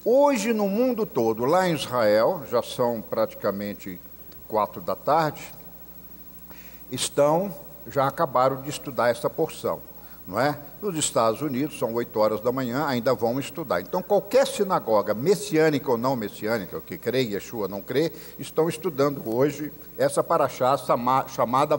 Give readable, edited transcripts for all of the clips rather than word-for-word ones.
Hoje, no mundo todo, lá em Israel, já são praticamente 4 da tarde, já acabaram de estudar essa porção, não é? Nos Estados Unidos, são 8 horas da manhã, ainda vão estudar. Então, qualquer sinagoga, messiânica ou não messiânica, que crê em Yeshua, não crê, estão estudando hoje essa paraxá chamada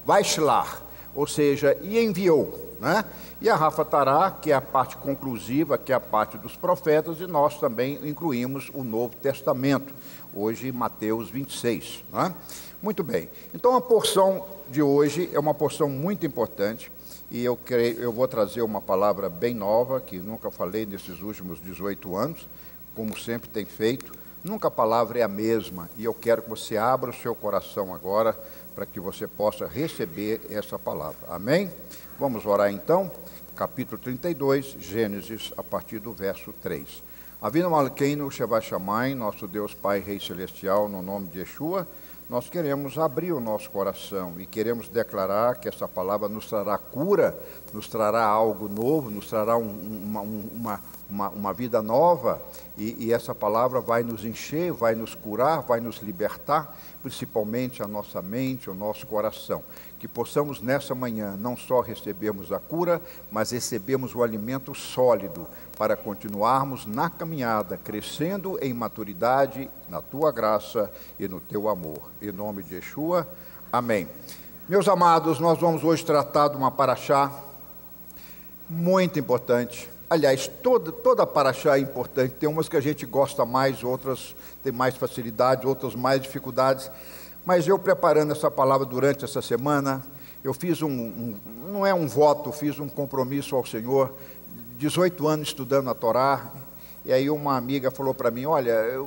Vaishlar, ou seja, e enviou, né? E a Rafa Tará, que é a parte conclusiva, que é a parte dos profetas, e nós também incluímos o Novo Testamento, hoje Mateus 26, né? Muito bem, então a porção de hoje é uma porção muito importante, e eu vou trazer uma palavra bem nova, que nunca falei nesses últimos 18 anos, como sempre tem feito. Nunca a palavra é a mesma, e eu quero que você abra o seu coração agora, para que você possa receber essa palavra. Amém? Vamos orar então, capítulo 32, Gênesis, a partir do verso 3. Avinu Malkeinu Sheva Shamayim, nosso Deus Pai Rei Celestial, no nome de Yeshua, nós queremos abrir o nosso coração e queremos declarar que essa palavra nos trará cura, nos trará algo novo, nos trará uma vida nova, e essa palavra vai nos encher, vai nos curar, vai nos libertar, principalmente a nossa mente, o nosso coração. Que possamos nessa manhã não só recebermos a cura, mas recebermos o alimento sólido para continuarmos na caminhada, crescendo em maturidade, na Tua graça e no Teu amor. Em nome de Yeshua, amém. Meus amados, nós vamos hoje tratar de uma paraxá muito importante. Aliás, toda paraxá é importante, tem umas que a gente gosta mais, outras tem mais facilidade, outras mais dificuldades, mas eu preparando essa palavra durante essa semana, eu fiz não é um voto, fiz um compromisso ao Senhor, 18 anos estudando a Torá, e aí uma amiga falou para mim, olha,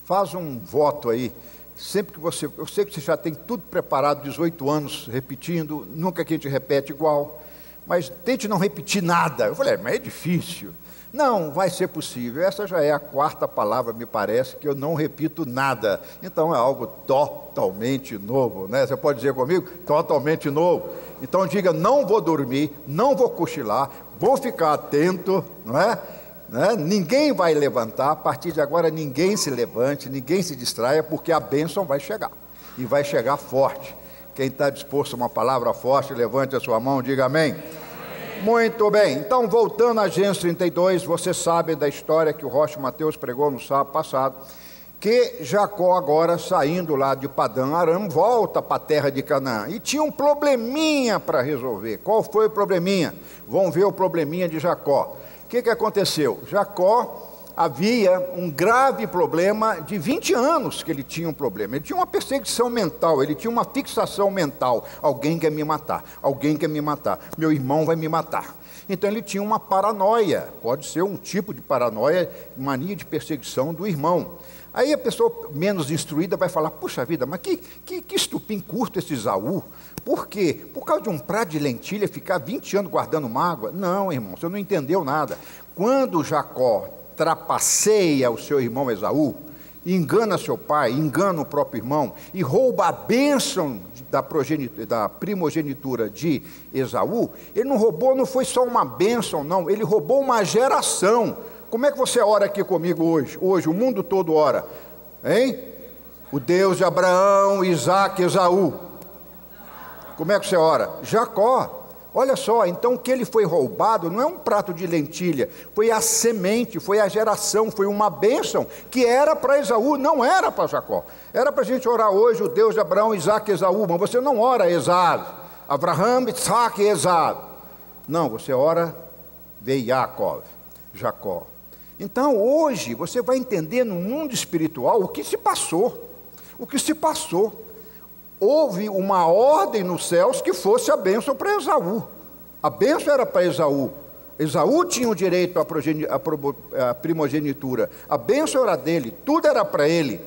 faz um voto aí, sempre que eu sei que você já tem tudo preparado, 18 anos repetindo, nunca que a gente repete igual, mas tente não repetir nada. Eu falei, mas é difícil. Não, vai ser possível. Essa já é a 4ª palavra, me parece, que eu não repito nada. Então é algo totalmente novo, né? Você pode dizer comigo? Totalmente novo. Então diga, não vou dormir, não vou cochilar, vou ficar atento, não é? Ninguém vai levantar, a partir de agora ninguém se levante, ninguém se distraia, porque a bênção vai chegar, e vai chegar forte. Quem está disposto a uma palavra forte, levante a sua mão, diga amém. Muito bem, então voltando a Gênesis 32, você sabe da história que o Rocha Mateus pregou no sábado passado, que Jacó agora saindo lá de Padã Aram, volta para a terra de Canaã, e tinha um probleminha para resolver. Qual foi o probleminha? Vamos ver o probleminha de Jacó. O que aconteceu? Jacó havia um grave problema de 20 anos que ele tinha um problema. Ele tinha uma perseguição mental, ele tinha uma fixação mental. Alguém quer me matar, alguém quer me matar, meu irmão vai me matar. Então ele tinha uma paranoia, pode ser um tipo de paranoia, mania de perseguição do irmão. Aí a pessoa menos instruída vai falar, puxa vida, mas que estupim curto esse Esaú. Por quê? Por causa de um prato de lentilha ficar 20 anos guardando mágoa? Não, irmão, você não entendeu nada. Quando Jacó trapaceia o seu irmão Esaú, engana seu pai, engana o próprio irmão e rouba a bênção da primogenitura de Esaú, ele não roubou, não foi só uma bênção, não, ele roubou uma geração. Como é que você ora aqui comigo hoje? Hoje o mundo todo ora, hein? O Deus de Abraão, Isaque, Esaú. Como é que você ora? Jacó. Olha só, então o que ele foi roubado não é um prato de lentilha, foi a semente, foi a geração, foi uma bênção que era para Esaú, não era para Jacó. Era para a gente orar hoje, o Deus de Abraão, Isaque e Esaú, mas você não ora Esaú, Abraham, Isaque e Esaú. Não, você ora Jacob, Jacó. Então hoje você vai entender no mundo espiritual o que se passou, Houve uma ordem nos céus que fosse a bênção para Esaú. A bênção era para Esaú. Esaú tinha o direito à primogenitura. A bênção era dele, tudo era para ele.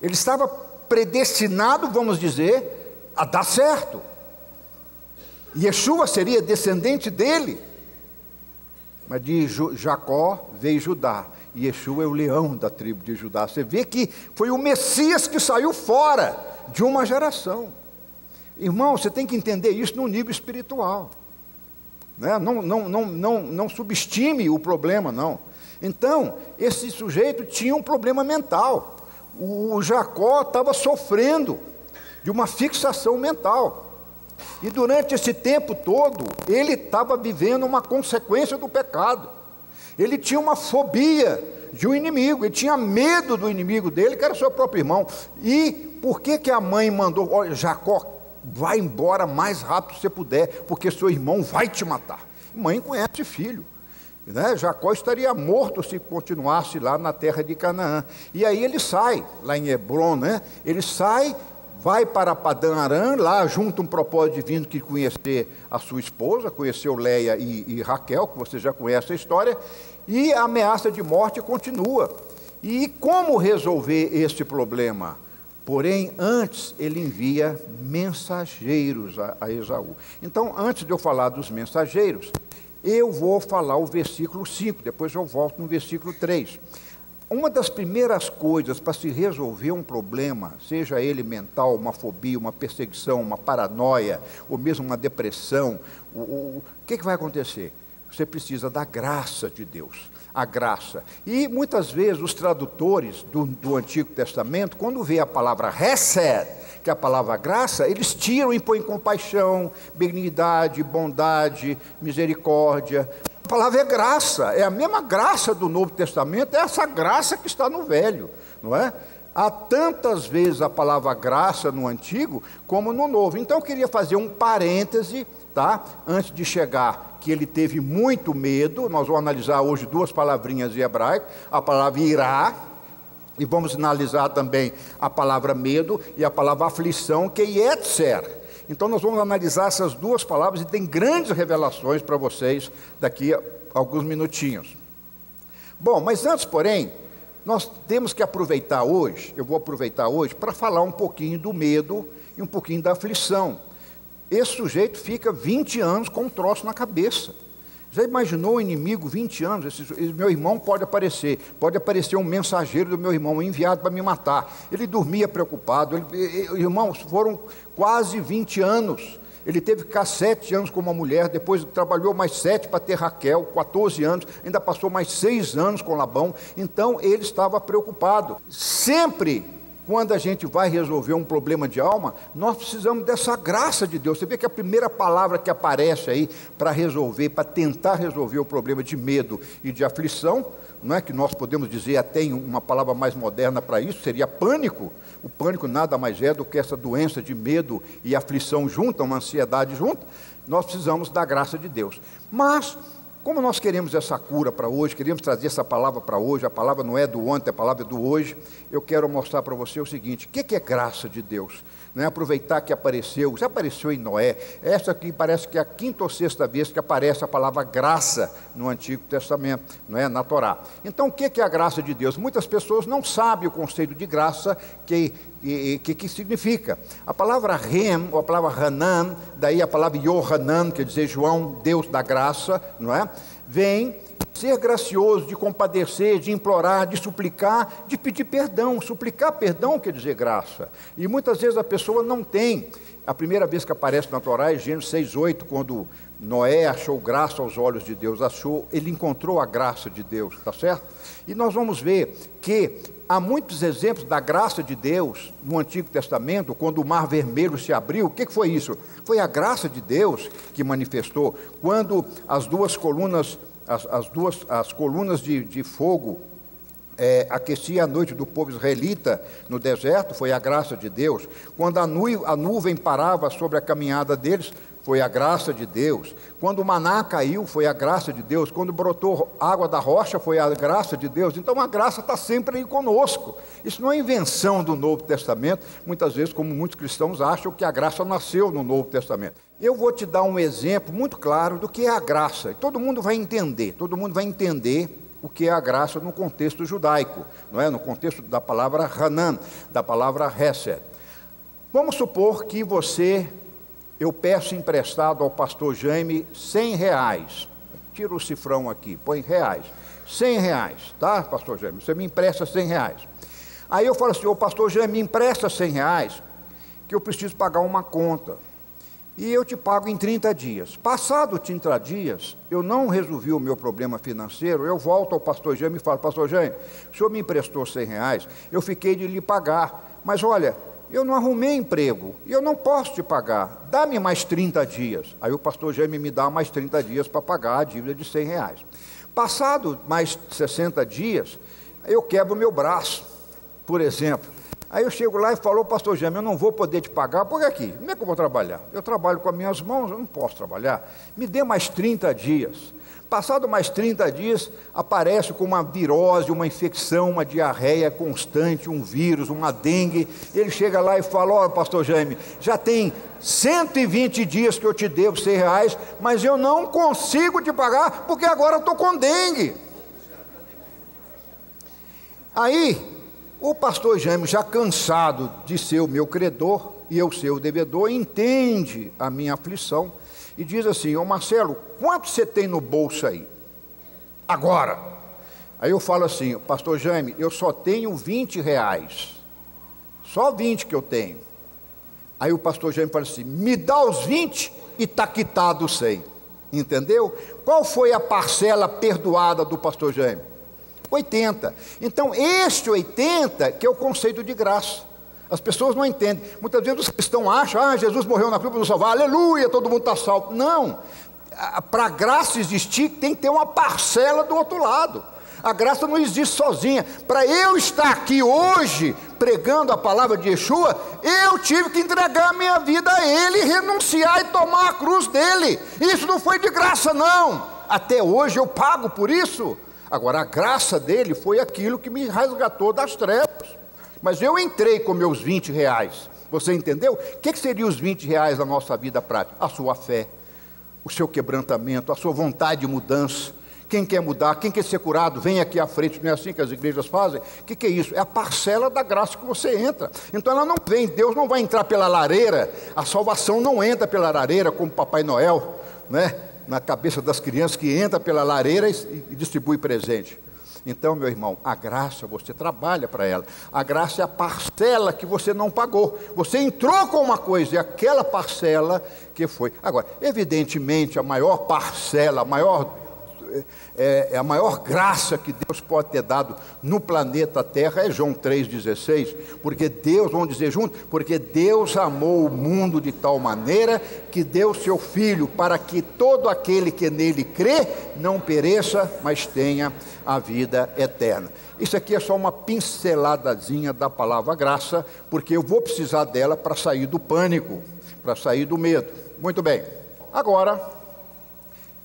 Ele estava predestinado, vamos dizer, a dar certo. Yeshua seria descendente dele. Mas de Jacó veio Judá. E Yeshua é o leão da tribo de Judá. Você vê que foi o Messias que saiu fora de uma geração. Irmão, você tem que entender isso no nível espiritual, né? Não subestime o problema, não. Então, esse sujeito tinha um problema mental. O Jacó estava sofrendo de uma fixação mental. E durante esse tempo todo, ele estava vivendo uma consequência do pecado. Ele tinha uma fobia de um inimigo, ele tinha medo do inimigo dele, que era seu próprio irmão. E por que a mãe mandou: olha, Jacó, vai embora mais rápido que você puder, porque seu irmão vai te matar. Mãe conhece filho, né? Jacó estaria morto se continuasse lá na terra de Canaã. E aí ele sai, lá em Hebron, né? Ele sai, vai para Padã Arã, lá junto um propósito divino que conhecer a sua esposa, conheceu Leia e Raquel, que você já conhece a história, e a ameaça de morte continua. E como resolver este problema? Porém, antes ele envia mensageiros a Esaú. Então, antes de eu falar dos mensageiros, eu vou falar o versículo 5, depois eu volto no versículo 3. Uma das primeiras coisas para se resolver um problema, seja ele mental, uma fobia, uma perseguição, uma paranoia, ou mesmo uma depressão, o que vai acontecer? Você precisa da graça de Deus, a graça. E muitas vezes os tradutores do Antigo Testamento, quando vê a palavra hesed, que é a palavra graça, eles tiram e põem compaixão, benignidade, bondade, misericórdia. A palavra é graça, é a mesma graça do Novo Testamento, é essa graça que está no Velho, não é? Há tantas vezes a palavra graça no Antigo como no Novo. Então eu queria fazer um parêntese, tá? Antes de chegar que ele teve muito medo. Nós vamos analisar hoje duas palavrinhas em hebraico, a palavra irá, e vamos analisar também a palavra medo e a palavra aflição, que é yetzer. Então nós vamos analisar essas duas palavras e tem grandes revelações para vocês daqui a alguns minutinhos. Bom, mas antes, porém, nós temos que aproveitar hoje, eu vou aproveitar hoje para falar um pouquinho do medo e um pouquinho da aflição. Esse sujeito fica 20 anos com um troço na cabeça. Já imaginou o inimigo 20 anos? Meu irmão pode aparecer um mensageiro do meu irmão enviado para me matar. Ele dormia preocupado. Irmãos, foram quase 20 anos. Ele teve que ficar 7 anos com uma mulher, depois trabalhou mais 7 para ter Raquel, 14 anos, ainda passou mais 6 anos com Labão. Então ele estava preocupado. Sempre quando a gente vai resolver um problema de alma, nós precisamos dessa graça de Deus. Você vê que a primeira palavra que aparece aí para resolver, para tentar resolver o problema de medo e de aflição, não é que nós podemos dizer até uma palavra mais moderna para isso, seria pânico. O pânico nada mais é do que essa doença de medo e aflição junta, uma ansiedade junta. Nós precisamos da graça de Deus. Mas como nós queremos essa cura para hoje, queremos trazer essa palavra para hoje, a palavra não é do ontem, a palavra é do hoje, eu quero mostrar para você o seguinte: o que é graça de Deus? Não é aproveitar que apareceu, já apareceu em Noé, essa aqui parece que é a 5ª ou 6ª vez que aparece a palavra graça no Antigo Testamento, não é? Na Torá. Então o que é a graça de Deus? Muitas pessoas não sabem o conceito de graça, que significa. A palavra Rem, ou a palavra Hanan, daí a palavra Yohanan, quer dizer João, Deus da graça, não é? Vem ser gracioso, de compadecer, de implorar, de suplicar, de pedir perdão. Suplicar perdão quer dizer graça. E muitas vezes a pessoa não tem. A primeira vez que aparece na Torá é Gênesis 6:8, quando Noé achou graça aos olhos de Deus, ele encontrou a graça de Deus, está certo? E nós vamos ver que há muitos exemplos da graça de Deus no Antigo Testamento. Quando o Mar Vermelho se abriu, o que foi isso? Foi a graça de Deus que manifestou. Quando as duas colunas, as colunas de fogo aquecia a noite do povo israelita no deserto, foi a graça de Deus. Quando a nuvem parava sobre a caminhada deles, foi a graça de Deus. Quando o maná caiu, foi a graça de Deus. Quando brotou água da rocha, foi a graça de Deus. Então a graça está sempre aí conosco. Isso não é invenção do Novo Testamento, muitas vezes, como muitos cristãos acham que a graça nasceu no Novo Testamento. Eu vou te dar um exemplo muito claro do que é a graça. Todo mundo vai entender o que é a graça no contexto judaico, não é? No contexto da palavra Hanan, da palavra Hesed. Vamos supor que eu peço emprestado ao pastor Jaime R$100. Tira o cifrão aqui, põe reais. R$100, tá, pastor Jaime? Você me empresta R$100. Aí eu falo assim: ô pastor Jaime, me empresta R$100, que eu preciso pagar uma conta. e eu te pago em 30 dias. Passado 30 dias, eu não resolvi o meu problema financeiro, eu volto ao pastor Jaime e falo: pastor Jaime, o senhor me emprestou R$100, eu fiquei de lhe pagar, mas olha, eu não arrumei emprego, e eu não posso te pagar, dá-me mais 30 dias. Aí o pastor Jaime me dá mais 30 dias para pagar a dívida de R$100. Passado mais 60 dias, eu quebro o meu braço, por exemplo. Aí eu chego lá e falo: pastor Jaime, eu não vou poder te pagar, porque aqui, como é que eu vou trabalhar? Eu trabalho com as minhas mãos, eu não posso trabalhar. Me dê mais 30 dias. Passado mais 30 dias, aparece com uma virose, uma infecção, uma diarreia constante, um vírus, uma dengue. Ele chega lá e fala: ó, pastor Jaime, já tem 120 dias que eu te devo R$100, mas eu não consigo te pagar, porque agora eu estou com dengue. Aí, o pastor Jaime, já cansado de ser o meu credor e eu ser o devedor, entende a minha aflição e diz assim: ô Marcelo, quanto você tem no bolso aí? Agora. Aí eu falo assim: pastor Jaime, eu só tenho R$20, só 20 que eu tenho. Aí o pastor Jaime fala assim: me dá os 20 e está quitado os 100. Entendeu? Qual foi a parcela perdoada do pastor Jaime? 80. Então, este 80 que é o conceito de graça. As pessoas não entendem. Muitas vezes os cristãos acham: ah, Jesus morreu na cruz para nos salvar, aleluia, todo mundo está salvo. Não. Para a graça existir, tem que ter uma parcela do outro lado. A graça não existe sozinha. Para eu estar aqui hoje, pregando a palavra de Yeshua, eu tive que entregar a minha vida a Ele, renunciar e tomar a cruz dele. Isso não foi de graça, não. Até hoje eu pago por isso. Agora, a graça dele foi aquilo que me resgatou das trevas. Mas eu entrei com meus R$20. Você entendeu? O que seriam os R$20 na nossa vida prática? A sua fé, o seu quebrantamento, a sua vontade de mudança. Quem quer mudar, quem quer ser curado, vem aqui à frente. Não é assim que as igrejas fazem? O que é isso? É a parcela da graça que você entra. Então ela não vem, Deus não vai entrar pela lareira. A salvação não entra pela lareira como Papai Noel, né? Na cabeça das crianças, que entra pela lareira e distribui presente. Então, meu irmão, a graça, você trabalha para ela. A graça é a parcela que você não pagou. Você entrou com uma coisa, e aquela parcela que foi. Agora, evidentemente, a maior parcela, a maior graça que Deus pode ter dado no planeta Terra é João 3,16, porque Deus, vamos dizer junto, porque Deus amou o mundo de tal maneira que deu seu Filho, para que todo aquele que nele crê não pereça, mas tenha a vida eterna. Isso aqui é só uma pinceladazinha da palavra graça, porque eu vou precisar dela para sair do pânico, para sair do medo. Muito bem, agora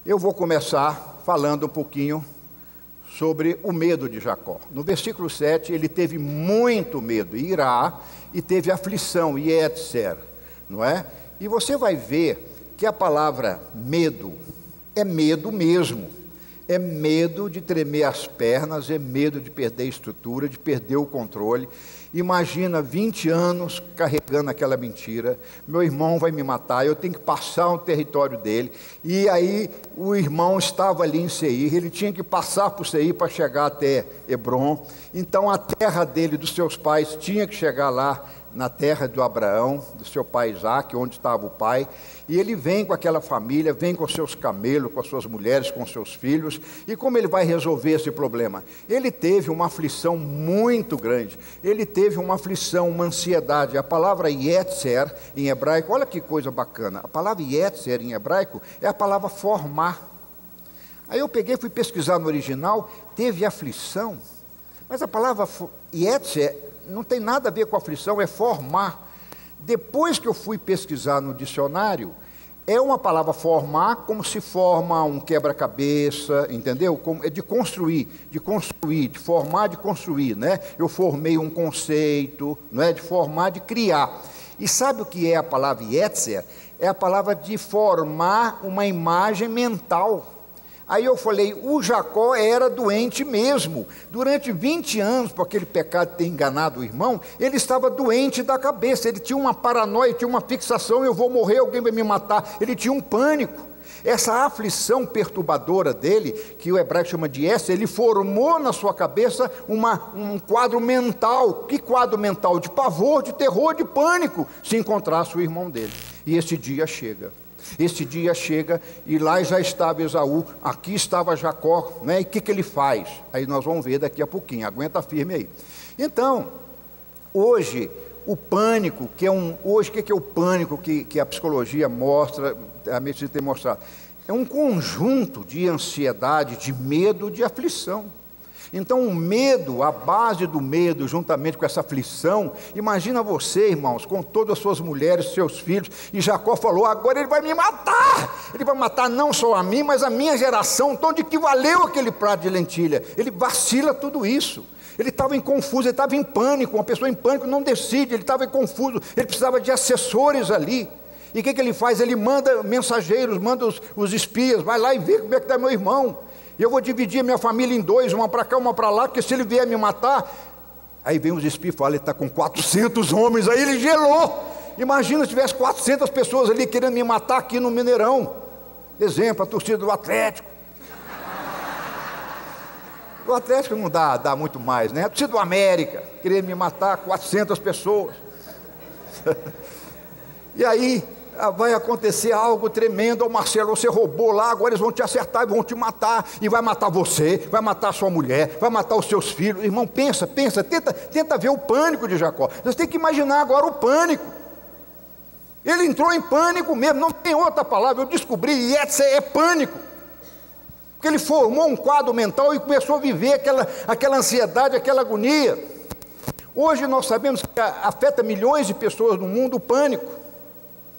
eu vou começar falando um pouquinho sobre o medo de Jacó. No versículo 7, ele teve muito medo, irá, e teve aflição, yetzer, não é? E você vai ver que a palavra medo é medo mesmo. É medo de tremer as pernas, é medo de perder a estrutura, de perder o controle. Imagina 20 anos carregando aquela mentira: meu irmão vai me matar, eu tenho que passar o território dele. E aí o irmão estava ali em Seir, ele tinha que passar por Seir para chegar até Hebrom. Então a terra dele, dos seus pais, tinha que chegar lá na terra do Abraão, do seu pai Isaque, onde estava o pai. E ele vem com aquela família, vem com seus camelos, com as suas mulheres, com seus filhos. E como ele vai resolver esse problema? Ele teve uma aflição muito grande. Ele teve uma aflição, uma ansiedade. A palavra yetzer em hebraico, olha que coisa bacana. A palavra yetzer em hebraico é a palavra formar. Aí eu peguei, fui pesquisar no original, teve aflição. Mas a palavra yetzer não tem nada a ver com aflição, é formar. Depois que eu fui pesquisar no dicionário, é uma palavra formar, como se forma um quebra-cabeça, entendeu? É de construir, de formar, de construir, né? Eu formei um conceito, não é? De formar, de criar. E sabe o que é a palavra yetzer? É a palavra de formar uma imagem mental. Aí eu falei, o Jacó era doente mesmo. Durante 20 anos, por aquele pecado de ter enganado o irmão, ele estava doente da cabeça. Ele tinha uma paranoia, tinha uma fixação: eu vou morrer, alguém vai me matar. Ele tinha um pânico. Essa aflição perturbadora dele, que o hebraico chama de essa, ele formou na sua cabeça um quadro mental. Que quadro mental? De pavor, de terror, de pânico, se encontrasse o irmão dele. E esse dia chega. Esse dia chega e lá já estava Esaú, aqui estava Jacó, né? E o que ele faz? Aí nós vamos ver daqui a pouquinho, aguenta firme aí. Então, hoje, o pânico, hoje o que é o pânico que a psicologia mostra, a medicina tem mostrado? É um conjunto de ansiedade, de medo, de aflição. Então o medo, a base do medo, juntamente com essa aflição, imagina você, irmãos, com todas as suas mulheres, seus filhos, e Jacó falou, agora ele vai me matar, ele vai matar não só a mim, mas a minha geração, então de que valeu aquele prato de lentilha? Ele vacila tudo isso, ele estava confuso, ele estava em pânico, uma pessoa em pânico não decide, ele estava confuso, ele precisava de assessores ali. E o que ele faz? Ele manda mensageiros, manda os espias, vai lá e vê como é que está meu irmão. E eu vou dividir a minha família em dois, uma para cá, uma para lá, porque se ele vier me matar... Aí vem os espias e falam, ele está com 400 homens, aí ele gelou. Imagina se tivesse 400 pessoas ali querendo me matar aqui no Mineirão. Exemplo, a torcida do Atlético. O Atlético não dá muito mais, né? A torcida do América, querendo me matar, 400 pessoas. E aí... vai acontecer algo tremendo, oh, Marcelo, você roubou lá, agora eles vão te acertar e vão te matar, e vai matar você, vai matar a sua mulher, vai matar os seus filhos. Irmão, pensa, tenta ver o pânico de Jacó. Você tem que imaginar agora o pânico. Ele entrou em pânico mesmo, não tem outra palavra, eu descobri, e é pânico. Porque ele formou um quadro mental e começou a viver aquela ansiedade, aquela agonia. Hoje nós sabemos que afeta milhões de pessoas no mundo o pânico.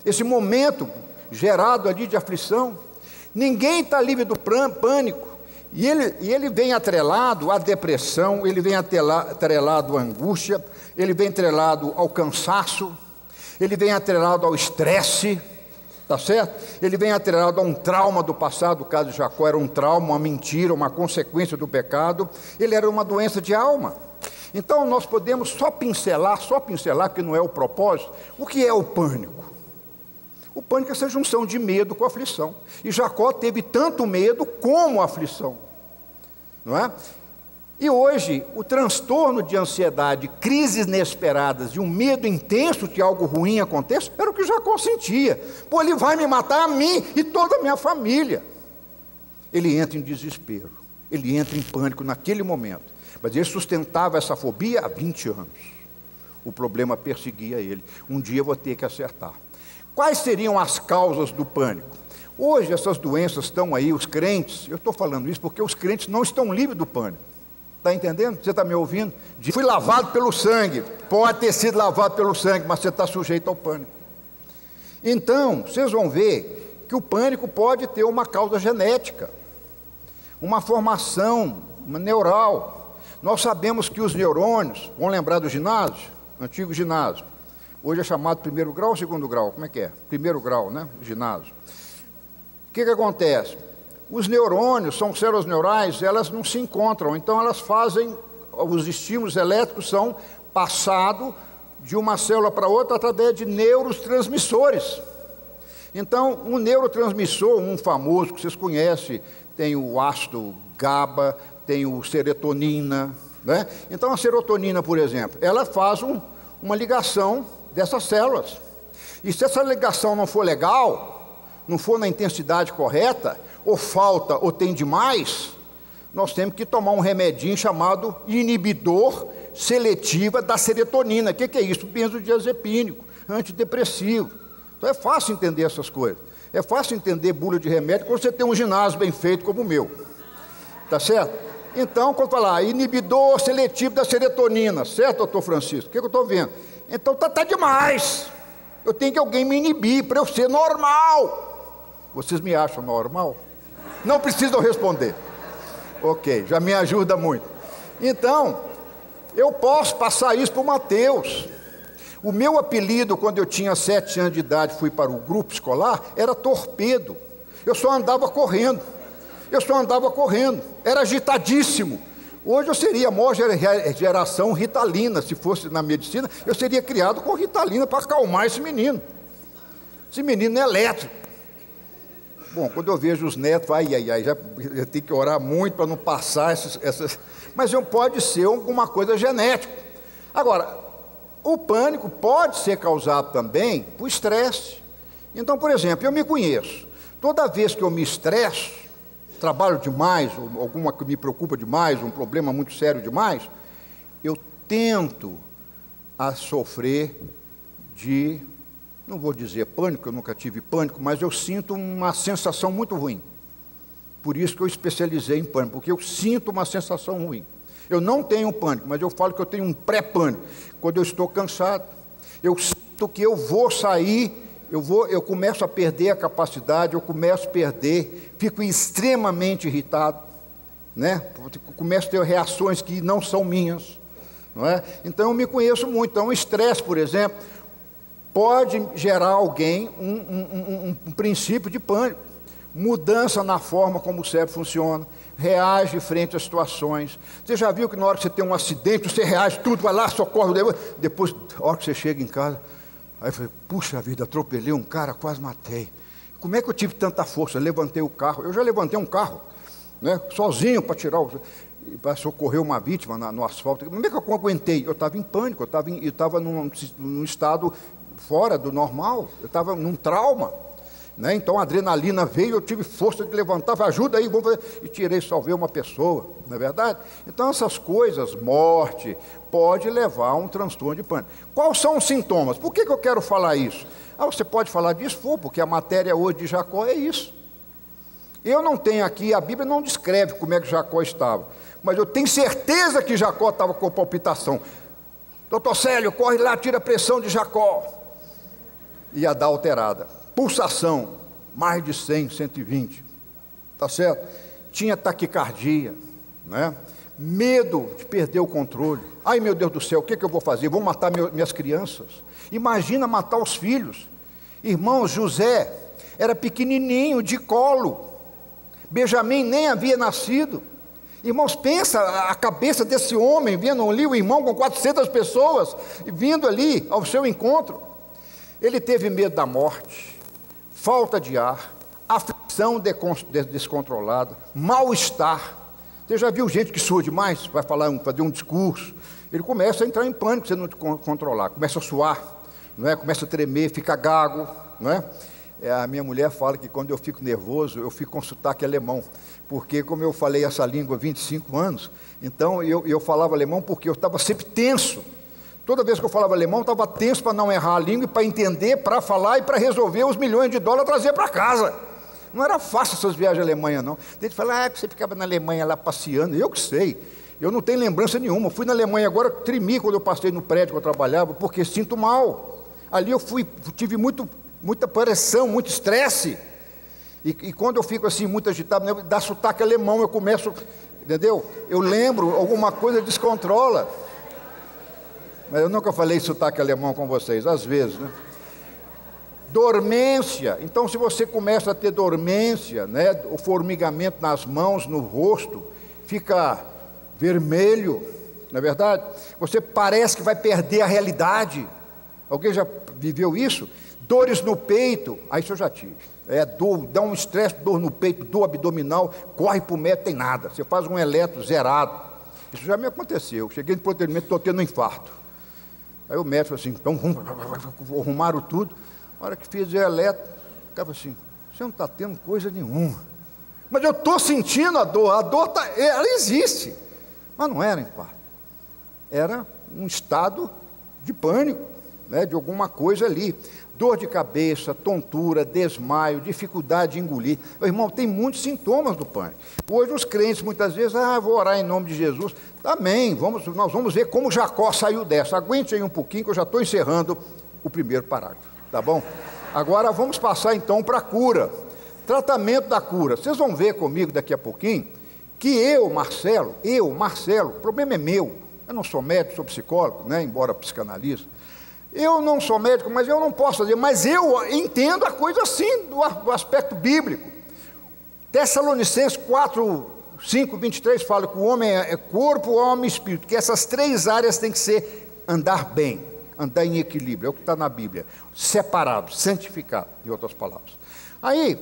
Esse momento gerado ali de aflição, ninguém está livre do pânico, e ele vem atrelado à depressão, ele vem atrelado à angústia, ele vem atrelado ao cansaço, ele vem atrelado ao estresse, tá certo? Ele vem atrelado a um trauma do passado. O caso de Jacó era um trauma, uma mentira, uma consequência do pecado, ele era uma doença de alma. Então nós podemos só pincelar, que não é o propósito, o que é o pânico. O pânico é essa junção de medo com aflição. E Jacó teve tanto medo como aflição. Não é? E hoje, o transtorno de ansiedade, crises inesperadas e um medo intenso que algo ruim aconteça, era o que Jacó sentia. Pô, ele vai me matar a mim e toda a minha família. Ele entra em desespero. Ele entra em pânico naquele momento. Mas ele sustentava essa fobia há 20 anos. O problema perseguia ele. Um dia eu vou ter que acertar. Quais seriam as causas do pânico? Hoje essas doenças estão aí, os crentes, eu estou falando isso porque os crentes não estão livres do pânico. Está entendendo? Você está me ouvindo? Fui lavado pelo sangue, pode ter sido lavado pelo sangue, mas você está sujeito ao pânico. Então, vocês vão ver que o pânico pode ter uma causa genética, uma formação, uma neural. Nós sabemos que os neurônios, vão lembrar do ginásio, antigo ginásio, hoje é chamado primeiro grau ou segundo grau? Como é que é? Primeiro grau, né? Ginásio. O que acontece? Os neurônios, são células neurais, elas não se encontram, então elas fazem, os estímulos elétricos são passados de uma célula para outra através de neurotransmissores. Então, um neurotransmissor, um famoso que vocês conhecem, tem o ácido GABA, tem o serotonina, né? Então a serotonina, por exemplo, ela faz uma ligação dessas células. E se essa ligação não for legal, não for na intensidade correta, ou falta ou tem demais, nós temos que tomar um remedinho chamado inibidor seletiva da serotonina. O que é isso? Benzodiazepínico, antidepressivo. Então é fácil entender essas coisas. É fácil entender bula de remédio quando você tem um ginásio bem feito como o meu. Tá certo? Então, quando falar inibidor seletivo da serotonina, certo, doutor Francisco? O que eu estou vendo? Então tá demais. Eu tenho que alguém me inibir para eu ser normal. Vocês me acham normal? Não precisam responder. Ok, já me ajuda muito. Então, eu posso passar isso para o Mateus. O meu apelido, quando eu tinha 7 anos de idade, fui para o grupo escolar, era torpedo. Eu só andava correndo. Era agitadíssimo. Hoje eu seria a maior geração Ritalina. Se fosse na medicina, eu seria criado com Ritalina para acalmar esse menino. Esse menino é elétrico. Bom, quando eu vejo os netos, já tem que orar muito para não passar essas... Mas pode ser alguma coisa genética. Agora, o pânico pode ser causado também por estresse. Então, por exemplo, eu me conheço. Toda vez que eu me estresso, trabalho demais, ou alguma que me preocupa demais, um problema muito sério demais, eu tento a sofrer de, não vou dizer pânico, eu nunca tive pânico, mas eu sinto uma sensação muito ruim. Por isso que eu especializei em pânico, porque eu sinto uma sensação ruim. Eu não tenho pânico, mas eu falo que eu tenho um pré-pânico. Quando eu estou cansado, eu sinto que eu vou sair, eu começo a perder a capacidade, eu começo a perder, fico extremamente irritado, né? Começo a ter reações que não são minhas, não é? Então eu me conheço muito. Então o estresse, por exemplo, pode gerar alguém um princípio de pânico, mudança na forma como o cérebro funciona, reage frente às situações. Você já viu que na hora que você tem um acidente, você reage tudo, vai lá, socorre, depois, na hora que você chega em casa, aí eu falei, puxa vida, atropelei um cara, quase matei. Como é que eu tive tanta força? Eu levantei o carro, eu já levantei um carro, né, sozinho para socorrer uma vítima no asfalto. Como é que eu aguentei? Eu estava em pânico, eu estava num estado fora do normal, eu estava num trauma, né? Então a adrenalina veio, eu tive força de levantar, ajuda aí, e tirei, salvei uma pessoa, não é verdade? Então essas coisas, morte, pode levar a um transtorno de pânico. Quais são os sintomas? Por que eu quero falar isso? Você pode falar disso, porque a matéria hoje de Jacó é isso. Eu não tenho aqui, a Bíblia não descreve como é que Jacó estava, mas eu tenho certeza que Jacó estava com palpitação. Doutor Célio, corre lá, tira a pressão de Jacó. Ia dar alterada. Pulsação, mais de 100, 120. Tá certo? Tinha taquicardia, né? Medo de perder o controle. Ai, meu Deus do céu, o que eu vou fazer? Vou matar minhas crianças. Imagina matar os filhos. Irmãos, José era pequenininho, de colo. Benjamim nem havia nascido. Irmãos, pensa a cabeça desse homem, vendo ali o irmão com 400 pessoas, vindo ali ao seu encontro. Ele teve medo da morte, falta de ar, aflição descontrolada, mal-estar. Você já viu gente que sua demais, vai fazer um discurso, ele começa a entrar em pânico se não controlar, começa a suar, não é? Começa a tremer, fica gago, não é? A minha mulher fala que quando eu fico nervoso, eu fico com sotaque alemão, porque como eu falei essa língua há 25 anos, então eu falava alemão porque eu estava sempre tenso. Toda vez que eu falava alemão, eu estava tenso para não errar a língua, para entender, para falar e para resolver os milhões de dólares trazer para casa. Não era fácil essas viagens à Alemanha, não. A gente fala, você ficava na Alemanha lá passeando. Eu que sei, eu não tenho lembrança nenhuma. Eu fui na Alemanha agora, tremi quando eu passei no prédio que eu trabalhava, porque sinto mal. Ali eu tive muita pressão, muito estresse. E quando eu fico assim, muito agitado, dá sotaque alemão, eu começo, entendeu? Eu lembro, alguma coisa descontrola. Mas eu nunca falei sotaque alemão com vocês, às vezes, né? Dormência. Então, se você começa a ter dormência, né, o formigamento nas mãos, no rosto, fica vermelho, não é verdade? Você parece que vai perder a realidade. Alguém já viveu isso? Dores no peito, isso eu já tive. Dor, dá um estresse, dor no peito, dor abdominal, corre para o médico, tem nada. Você faz um eletro zerado. Isso já me aconteceu. Cheguei no procedimento, estou tendo um infarto. Aí o médico falou assim, então arrumaram tudo. Na hora que fiz o eletro, o cara falou assim, você não está tendo coisa nenhuma. Mas eu estou sentindo a dor ela existe. Mas não era infarto. Era um estado de pânico, né, de alguma coisa ali. Dor de cabeça, tontura, desmaio, dificuldade de engolir. Meu irmão, tem muitos sintomas do pânico. Hoje os crentes muitas vezes, vou orar em nome de Jesus. Amém, nós vamos ver como Jacó saiu dessa. Aguente aí um pouquinho que eu já estou encerrando o primeiro parágrafo, tá bom? Agora vamos passar então para a cura. Tratamento da cura. Vocês vão ver comigo daqui a pouquinho que Marcelo, o problema é meu. Eu não sou médico, sou psicólogo, né, embora psicanalista. Eu não sou médico, mas eu não posso fazer, mas eu entendo a coisa assim, do aspecto bíblico. Tessalonicenses 4, 5, 23 fala que o homem é corpo, alma e espírito, que essas três áreas têm que ser andar bem, andar em equilíbrio, é o que está na Bíblia, separado, santificado, em outras palavras. Aí,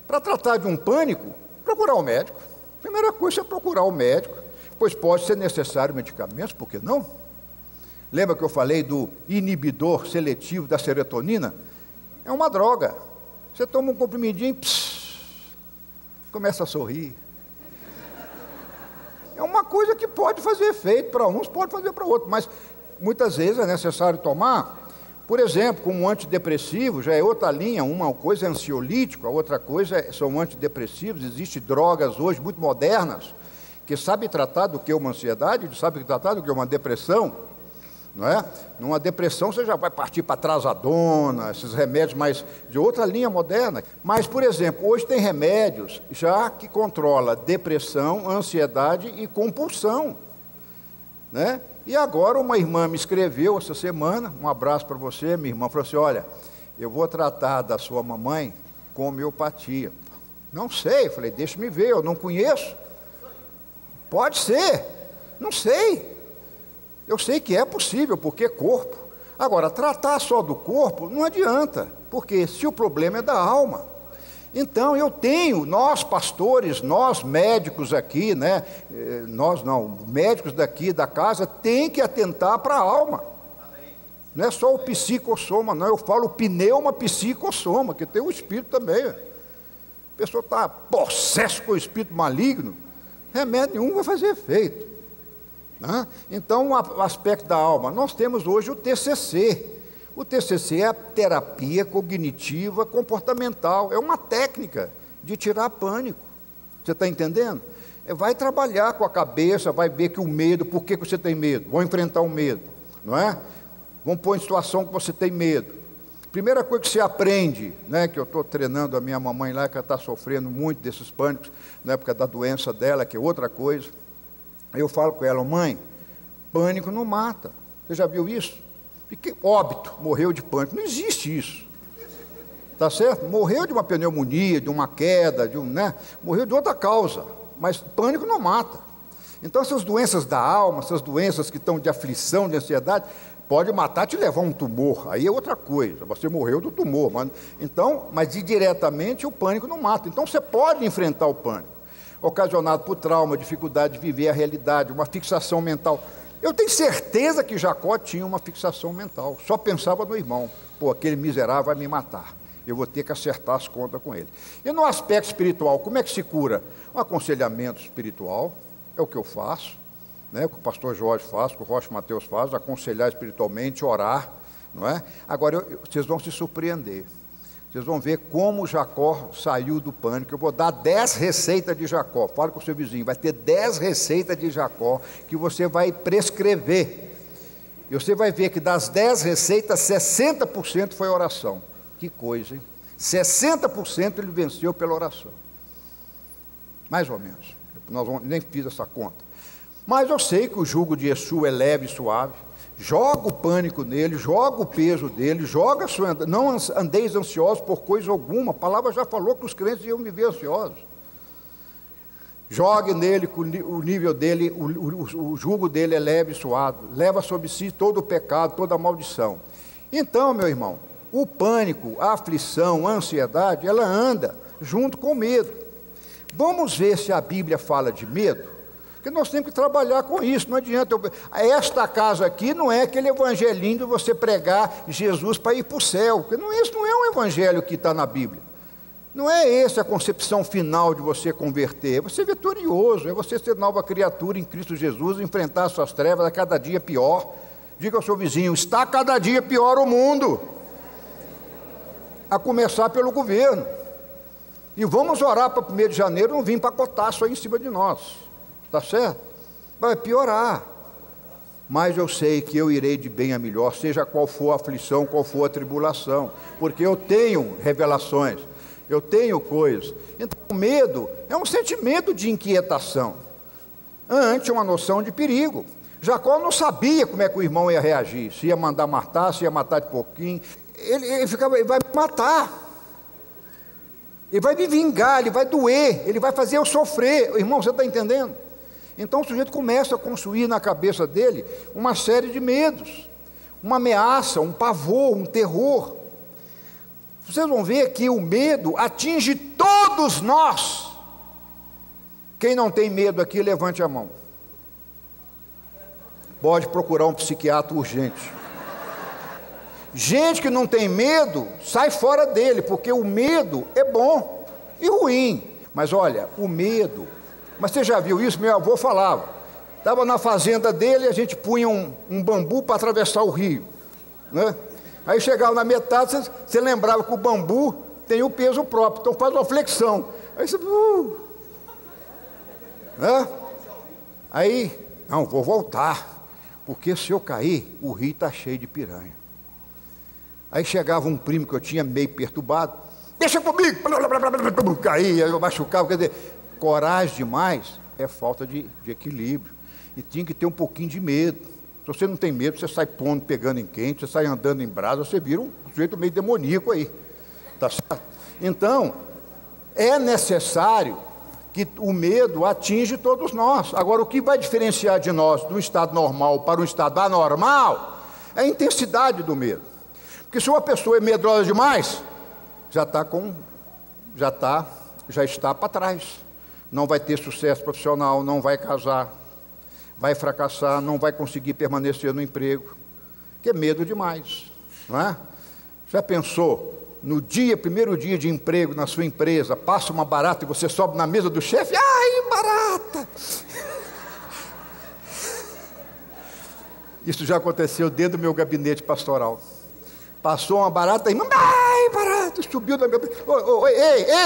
Para tratar de um pânico, procurar o médico. Primeira coisa é procurar o médico, pois pode ser necessário medicamentos, por que não? Lembra que eu falei do inibidor seletivo da serotonina? É uma droga. Você toma um comprimidinho, começa a sorrir. É uma coisa que pode fazer efeito para uns, pode fazer para outros, mas muitas vezes é necessário tomar. Por exemplo, como um antidepressivo, já é outra linha, uma coisa é ansiolítico, a outra coisa são antidepressivos. Existem drogas hoje muito modernas, que sabem tratar do que é uma ansiedade, sabem tratar do que é uma depressão, não é? Numa depressão você já vai partir para trazodona, esses remédios mais de outra linha moderna. Mas, por exemplo, hoje tem remédios já que controla depressão, ansiedade e compulsão, né? E agora uma irmã me escreveu essa semana, um abraço para você, minha irmã, falou assim, olha, eu vou tratar da sua mamãe com homeopatia. Não sei, eu falei, deixa-me ver, eu não conheço. Pode ser, não sei. Eu sei que é possível, porque é corpo. Agora, tratar só do corpo não adianta, porque se o problema é da alma. Então, nós pastores, nós médicos aqui, né? Nós não, médicos daqui da casa, tem que atentar para a alma. Não é só o psicossoma, não, eu falo pneuma psicossoma, que tem o espírito também. A pessoa está possessa com o espírito maligno, remédio nenhum vai fazer efeito. Né? Então, o aspecto da alma, nós temos hoje o TCC. O TCC é a terapia cognitiva comportamental, é uma técnica de tirar pânico. Você está entendendo? Vai trabalhar com a cabeça, vai ver que o medo, por que você tem medo? Vão enfrentar o medo, não é? Vamos pôr em situação que você tem medo. Primeira coisa que você aprende, né, que eu estou treinando a minha mamãe lá, que ela está sofrendo muito desses pânicos, na época da doença dela, que é outra coisa. Eu falo com ela, mãe, pânico não mata. Você já viu isso? Porque óbito, morreu de pânico. Não existe isso. Tá certo? Morreu de uma pneumonia, de uma queda, morreu de outra causa. Mas pânico não mata. Então, essas doenças da alma, essas doenças que estão de aflição, de ansiedade, pode matar, te levar a um tumor. Aí é outra coisa. Você morreu do tumor. Mas diretamente o pânico não mata. Então, você pode enfrentar o pânico, ocasionado por trauma, dificuldade de viver a realidade, uma fixação mental. Eu tenho certeza que Jacó tinha uma fixação mental, só pensava no irmão. Pô, aquele miserável vai me matar, eu vou ter que acertar as contas com ele. E no aspecto espiritual, como é que se cura? Um aconselhamento espiritual, é o que eu faço, né? O que o pastor Jorge faz, o que o Rocha Mateus faz, aconselhar espiritualmente, orar, não é? Agora, vocês vão se surpreender. Vocês vão ver como Jacó saiu do pânico. Eu vou dar 10 receitas de Jacó. Fala com o seu vizinho, vai ter 10 receitas de Jacó que você vai prescrever. E você vai ver que das 10 receitas, 60% foi oração. Que coisa, hein? 60% ele venceu pela oração. Mais ou menos. Nem fiz essa conta. Mas eu sei que o jugo de Yeshua é leve e suave. Joga o pânico nele, joga o peso dele, joga a sua... Não andeis ansiosos por coisa alguma. A palavra já falou que os crentes iam viver ansiosos. Jogue nele, o nível dele, o jugo dele é leve e suave. Leva sobre si todo o pecado, toda a maldição. Então, meu irmão, o pânico, a aflição, a ansiedade, ela anda junto com o medo. Vamos ver se a Bíblia fala de medo? Porque nós temos que trabalhar com isso, não adianta. Esta casa aqui não é aquele evangelinho de você pregar Jesus para ir para o céu, porque isso não é um evangelho que está na Bíblia. Não é essa a concepção final de você converter, é você ser vitorioso, é você ser nova criatura em Cristo Jesus, enfrentar as suas trevas a cada dia pior. Diga ao seu vizinho, está cada dia pior o mundo, a começar pelo governo. E vamos orar para 1º de janeiro não vir pacotaço aí em cima de nós. Está certo? Vai piorar. Mas eu sei que eu irei de bem a melhor, seja qual for a aflição, qual for a tribulação, porque eu tenho revelações, eu tenho coisas. Então, o medo é um sentimento de inquietação, ante uma noção de perigo. Jacó não sabia como é que o irmão ia reagir, se ia mandar matar, se ia matar de pouquinho. Ele vai me matar. Ele vai me vingar, ele vai doer, ele vai fazer eu sofrer. Irmão, você está entendendo? Então o sujeito começa a construir na cabeça dele uma série de medos, uma ameaça, um pavor, um terror. Vocês vão ver que o medo atinge todo todos nós. Quem não tem medo aqui, levante a mão. Pode procurar um psiquiatra urgente. Gente que não tem medo, sai fora dele, porque o medo é bom e ruim. Mas olha, o medo, mas você já viu isso? Meu avô falava, estava na fazenda dele, a gente punha um bambu para atravessar o rio, né? Aí chegava na metade, você lembrava que o bambu tem o peso próprio, então faz uma flexão. Aí você... né? Aí, não, vou voltar, porque se eu cair, o rio está cheio de piranha. Aí chegava um primo que eu tinha meio perturbado, deixa comigo, caía, eu machucava, quer dizer, coragem demais é falta de equilíbrio, e tinha que ter um pouquinho de medo. Se você não tem medo, você sai pondo, pegando em quente, você sai andando em brasa, você vira um sujeito meio demoníaco aí, tá certo? Então, é necessário que o medo atinge todos nós. Agora, o que vai diferenciar de nós do estado normal para um estado anormal é a intensidade do medo. Porque se uma pessoa é medrosa demais, já está para trás. Não vai ter sucesso profissional, não vai casar, vai fracassar, não vai conseguir permanecer no emprego, que é medo demais, não é? Já pensou, no primeiro dia de emprego na sua empresa, passa uma barata e você sobe na mesa do chefe, ai, barata! Isso já aconteceu dentro do meu gabinete pastoral. Passou uma barata e, ai, barata, subiu da minha...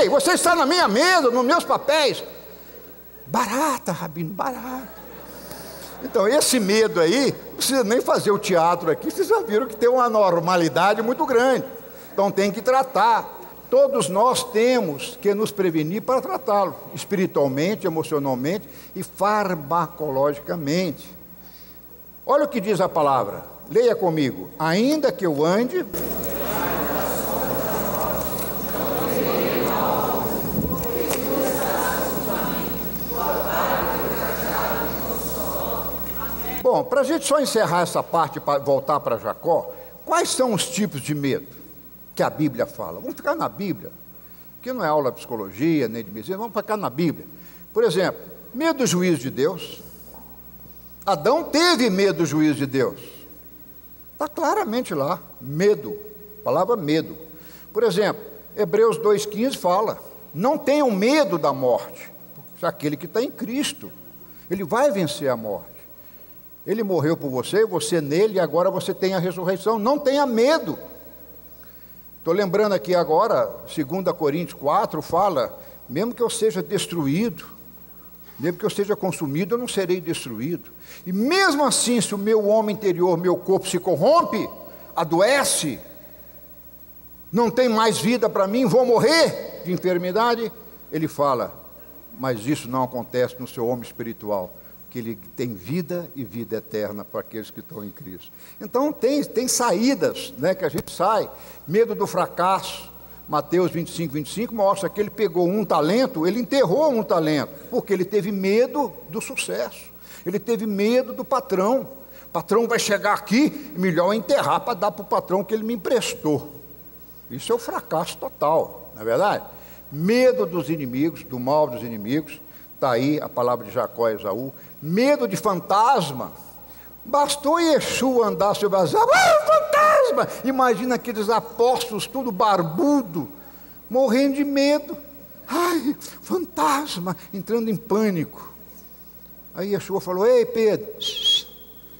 Ei, você está na minha mesa, nos meus papéis. Barata, Rabino, barata. Então, esse medo aí, não precisa nem fazer o teatro aqui, vocês já viram que tem uma anormalidade muito grande. Então, tem que tratar. Todos nós temos que nos prevenir para tratá-lo, espiritualmente, emocionalmente e farmacologicamente. Olha o que diz a palavra. Leia comigo. Ainda que eu ande... Bom, para a gente só encerrar essa parte para voltar para Jacó, quais são os tipos de medo que a Bíblia fala? Vamos ficar na Bíblia, que não é aula de psicologia, nem de medicina, vamos ficar na Bíblia. Por exemplo, medo do juízo de Deus. Adão teve medo do juízo de Deus. Está claramente lá, medo, palavra medo. Por exemplo, Hebreus 2,15 fala, não tenham medo da morte, porque aquele que está em Cristo, ele vai vencer a morte. Ele morreu por você nele, e agora você tem a ressurreição, não tenha medo. Estou lembrando aqui agora, 2 Coríntios 4 fala, mesmo que eu seja destruído, mesmo que eu seja consumido, eu não serei destruído. E mesmo assim, se o meu homem interior, meu corpo se corrompe, adoece, não tem mais vida para mim, vou morrer de enfermidade, ele fala, mas isso não acontece no seu homem espiritual, que ele tem vida e vida eterna para aqueles que estão em Cristo. Então tem saídas, né, que a gente sai. Medo do fracasso. Mateus 25 mostra que ele pegou um talento, ele enterrou um talento, porque ele teve medo do sucesso, ele teve medo do patrão. O patrão vai chegar aqui, melhor enterrar para dar para o patrão que ele me emprestou. Isso é o fracasso total, não é verdade? Medo dos inimigos, do mal dos inimigos, está aí a palavra de Jacó e Esaú. Medo de fantasma. Bastou Yeshua andar sobre as águas, fantasma! Imagina aqueles apóstolos, tudo barbudo, morrendo de medo. Ai, fantasma, entrando em pânico. Aí Yeshua falou, ei Pedro,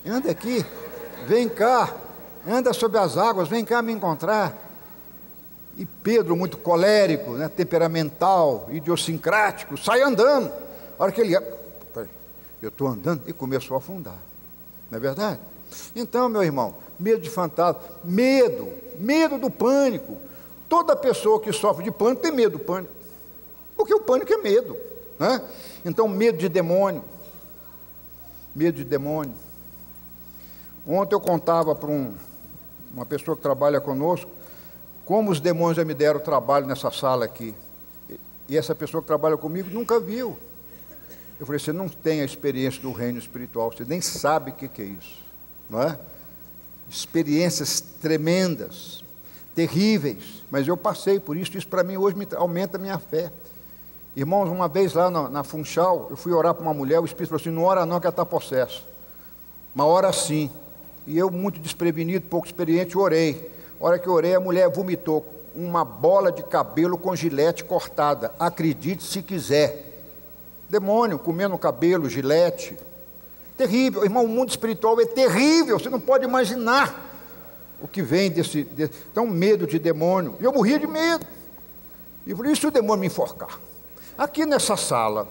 anda aqui, vem cá, anda sobre as águas, vem cá me encontrar. E Pedro, muito colérico, né, temperamental, idiosincrático, sai andando. A hora que ele... eu estou andando, e começou a afundar. Não é verdade? Então, meu irmão, medo de fantasma, medo do pânico. Toda pessoa que sofre de pânico tem medo do pânico, porque o pânico é medo, né? Então, medo de demônio. Ontem eu contava para uma pessoa que trabalha conosco, como os demônios já me deram trabalho nessa sala aqui, e essa pessoa que trabalha comigo nunca viu. Eu falei, você não tem a experiência do reino espiritual, você nem sabe o que é isso, não é? Experiências tremendas, terríveis, mas eu passei por isso, isso para mim hoje aumenta a minha fé. Irmãos, uma vez lá na Funchal, eu fui orar para uma mulher, o Espírito falou assim, não ora não que ela está possessa. Uma hora sim. E eu, muito desprevenido, pouco experiente, orei. A hora que eu orei, a mulher vomitou uma bola de cabelo com gilete cortada. Acredite se quiser. Demônio comendo cabelo, gilete. Terrível. Irmão, o mundo espiritual é terrível. Você não pode imaginar o que vem desse tão medo de demônio. E eu morria de medo. E por isso o demônio me enforcar. Aqui nessa sala,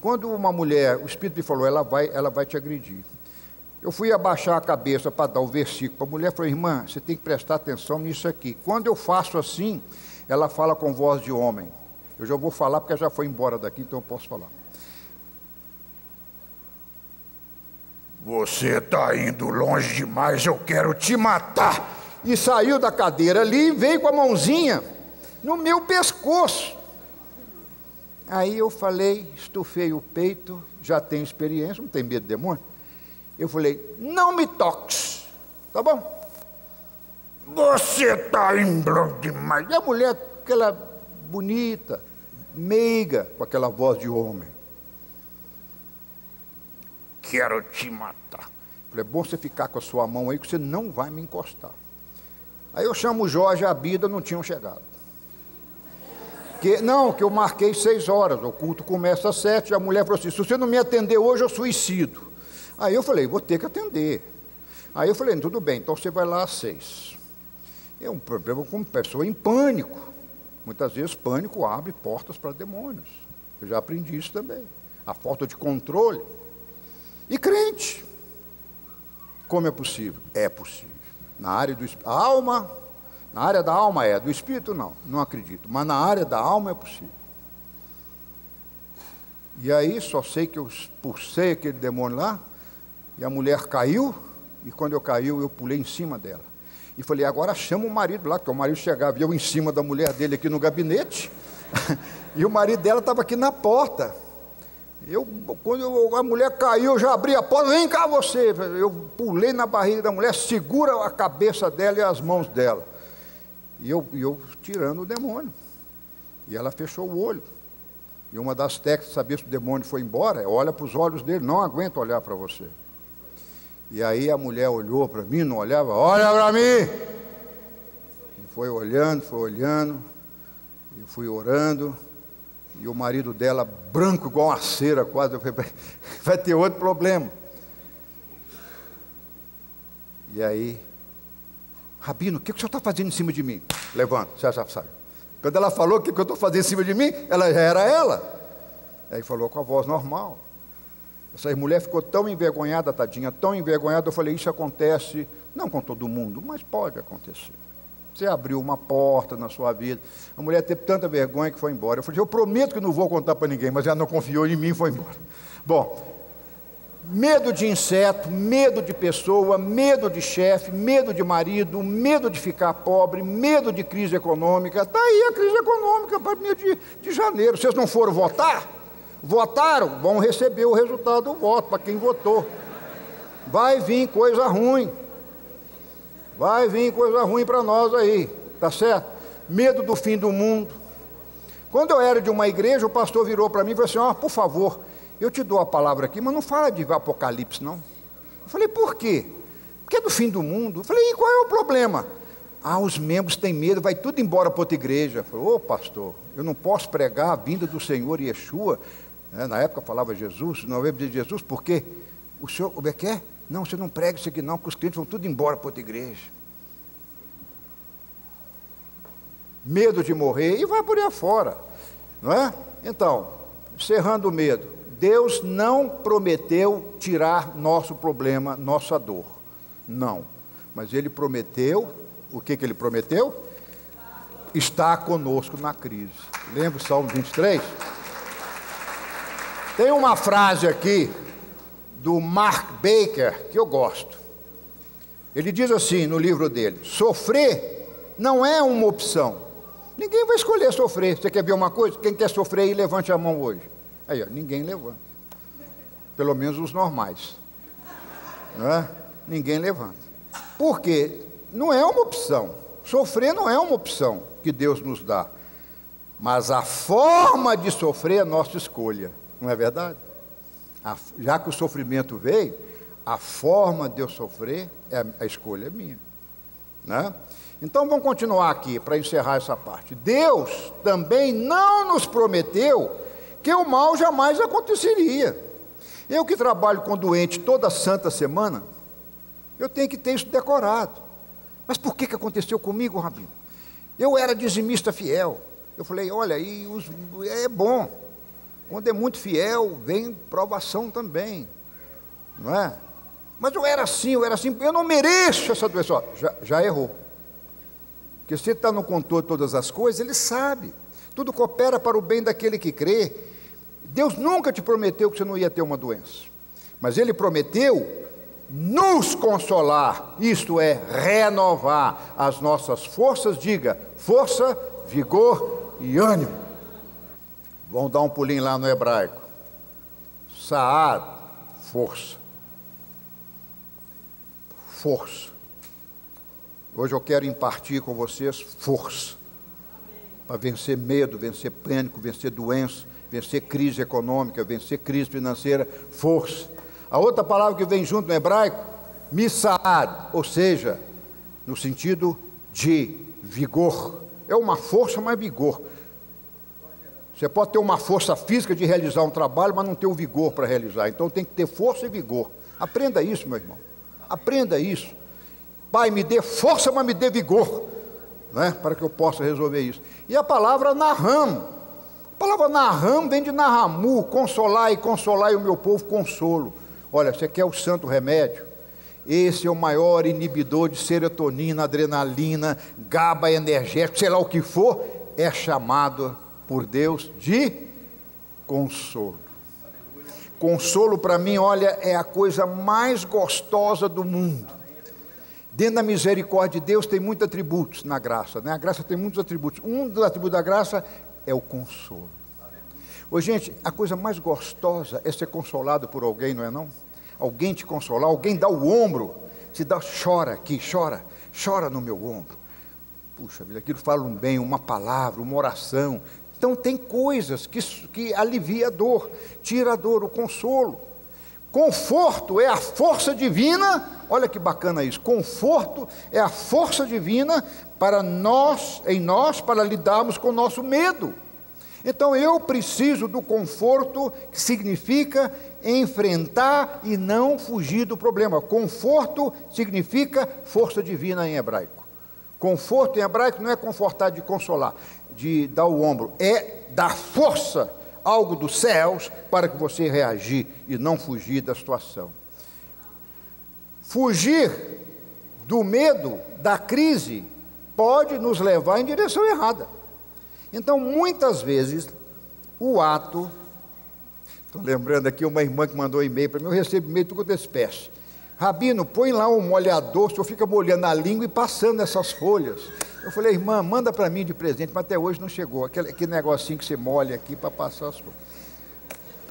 quando uma mulher, o Espírito me falou, ela vai te agredir. Eu fui abaixar a cabeça para dar o versículo para a mulher, falei, irmã, você tem que prestar atenção nisso aqui. Quando eu faço assim, ela fala com voz de homem. Eu já vou falar porque ela já foi embora daqui, então eu posso falar. Você está indo longe demais, eu quero te matar. E saiu da cadeira ali e veio com a mãozinha no meu pescoço. Aí eu falei, estufei o peito, já tenho experiência, não tem medo de demônio. Eu falei, não me toques, tá bom? Você está indo demais. E a mulher, aquela bonita, meiga, com aquela voz de homem. Quero te matar. Eu falei, é bom você ficar com a sua mão aí, que você não vai me encostar. Aí eu chamo o Jorge e a Bida, não tinham chegado. Que eu marquei 6 horas, o culto começa às 7, a mulher falou assim, se você não me atender hoje, eu suicido. Aí eu falei, vou ter que atender. Aí eu falei, tudo bem, então você vai lá às 6. É um problema com pessoa em pânico. Muitas vezes pânico abre portas para demônios. Eu já aprendi isso também. A falta de controle. E crente. Como é possível? É possível. Na área do alma, na área da alma é, do espírito não acredito. Mas na área da alma é possível. E aí só sei que eu expulsei aquele demônio lá, e a mulher caiu, e quando eu caiu, eu pulei em cima dela. E falei, agora chama o marido lá, porque o marido chegava, eu em cima da mulher dele aqui no gabinete, e o marido dela estava aqui na porta. Quando a mulher caiu, eu já abri a porta, vem cá você. Eu pulei na barriga da mulher, segura a cabeça dela e as mãos dela. E eu tirando o demônio. E ela fechou o olho. E uma das técnicas de saber se o demônio foi embora é olha para os olhos dele, não aguenta olhar para você. E aí a mulher olhou para mim, não olhava, olha para mim! E foi olhando, eu fui orando, e o marido dela, branco igual uma cera quase, eu falei, vai ter outro problema. E aí, Rabino, o que o senhor está fazendo em cima de mim? Levanta, já sabe. Quando ela falou o que eu estou fazendo em cima de mim, ela já era ela. Aí falou com a voz normal. Essa mulher ficou tão envergonhada, tadinha, tão envergonhada, eu falei, isso acontece, não com todo mundo, mas pode acontecer. Você abriu uma porta na sua vida, a mulher teve tanta vergonha que foi embora. Eu falei, eu prometo que não vou contar para ninguém, mas ela não confiou em mim e foi embora. Bom, medo de inseto, medo de pessoa, medo de chefe, medo de marido, medo de ficar pobre, medo de crise econômica. Está aí a crise econômica para mês de janeiro. Vocês não foram votar? Votaram? Vão receber o resultado do voto, para quem votou. Vai vir coisa ruim. Vai vir coisa ruim para nós aí, tá certo? Medo do fim do mundo. Quando eu era de uma igreja, o pastor virou para mim e falou assim, por favor, eu te dou a palavra aqui, mas não fala de Apocalipse, não. Eu falei, por quê? Porque é do fim do mundo. Eu falei, e qual é o problema? Os membros têm medo, vai tudo embora para outra igreja. Eu falei, pastor, eu não posso pregar a vinda do Senhor Yeshua. Na época falava Jesus, não lembro de Jesus, porque o senhor, como é que é? Não, você não prega isso aqui não, porque os crentes vão tudo embora para outra igreja. Medo de morrer, e vai por aí afora, não é? Então, encerrando o medo, Deus não prometeu tirar nosso problema, nossa dor, não. Mas Ele prometeu, o que Ele prometeu? Está conosco na crise. Lembra o Salmo 23? Tem uma frase aqui, do Mark Baker, que eu gosto. Ele diz assim no livro dele, sofrer não é uma opção. Ninguém vai escolher sofrer. Você quer ver uma coisa? Quem quer sofrer aí, levante a mão hoje. Aí, ninguém levanta. Pelo menos os normais. Não é? Ninguém levanta. Por quê? Não é uma opção. Sofrer não é uma opção que Deus nos dá. Mas a forma de sofrer é nossa escolha, não é verdade? Já que o sofrimento veio, a forma de eu sofrer, a escolha é minha, né? Então vamos continuar aqui, para encerrar essa parte. Deus também não nos prometeu que o mal jamais aconteceria. Eu que trabalho com doente toda santa semana, eu tenho que ter isso decorado. Mas por que aconteceu comigo, Rabino? Eu era dizimista fiel. Eu falei, olha, é bom. Quando é muito fiel, vem provação também. Não é? Mas eu era assim, eu não mereço essa doença. Ó, já errou. Porque se ele está no controle de todas as coisas, ele sabe. Tudo coopera para o bem daquele que crê. Deus nunca te prometeu que você não ia ter uma doença. Mas Ele prometeu nos consolar, isto é, renovar as nossas forças, diga, força, vigor e ânimo. Vamos dar um pulinho lá no hebraico. Saad, força. Força. Hoje eu quero impartir com vocês força. Para vencer medo, vencer pânico, vencer doença, vencer crise econômica, vencer crise financeira, força. A outra palavra que vem junto no hebraico, misaad, ou seja, no sentido de vigor. É uma força, mas vigor. Você pode ter uma força física de realizar um trabalho, mas não ter o vigor para realizar. Então tem que ter força e vigor. Aprenda isso, meu irmão. Aprenda isso. Pai, me dê força, mas me dê vigor, né, para que eu possa resolver isso. E a palavra Naham. A palavra Naham vem de Nahamu, consolar e o meu povo consolo. Olha, você quer o santo remédio? Esse é o maior inibidor de serotonina, adrenalina, GABA energético, sei lá o que for, é chamado por Deus de consolo. Consolo para mim, olha, é a coisa mais gostosa do mundo. Dentro da misericórdia de Deus tem muitos atributos na graça, né? A graça tem muitos atributos. Um dos atributos da graça é o consolo. Ô, gente, a coisa mais gostosa é ser consolado por alguém, não é não? Alguém te consolar, alguém dá o ombro, te dá, chora aqui, chora no meu ombro. Puxa vida, aquilo fala um bem, uma palavra, uma oração. Então tem coisas que alivia a dor, tira a dor, o consolo. Conforto é a força divina, olha que bacana isso, conforto é a força divina para nós, em nós, para lidarmos com o nosso medo. Então eu preciso do conforto, que significa enfrentar e não fugir do problema. Conforto significa força divina em hebraico. Conforto em hebraico não é confortar de consolar, de dar o ombro, é dar força, algo dos céus, para que você reagir e não fugir da situação. Fugir do medo, da crise, pode nos levar em direção errada. Então, muitas vezes, o ato... Estou lembrando aqui uma irmã que mandou um e-mail para mim, eu recebo e-mail de toda espécie. Rabino, põe lá um molhador, o senhor fica molhando a língua e passando essas folhas. Eu falei, irmã, manda para mim de presente, mas até hoje não chegou. Aquele negocinho que você molha aqui para passar as folhas.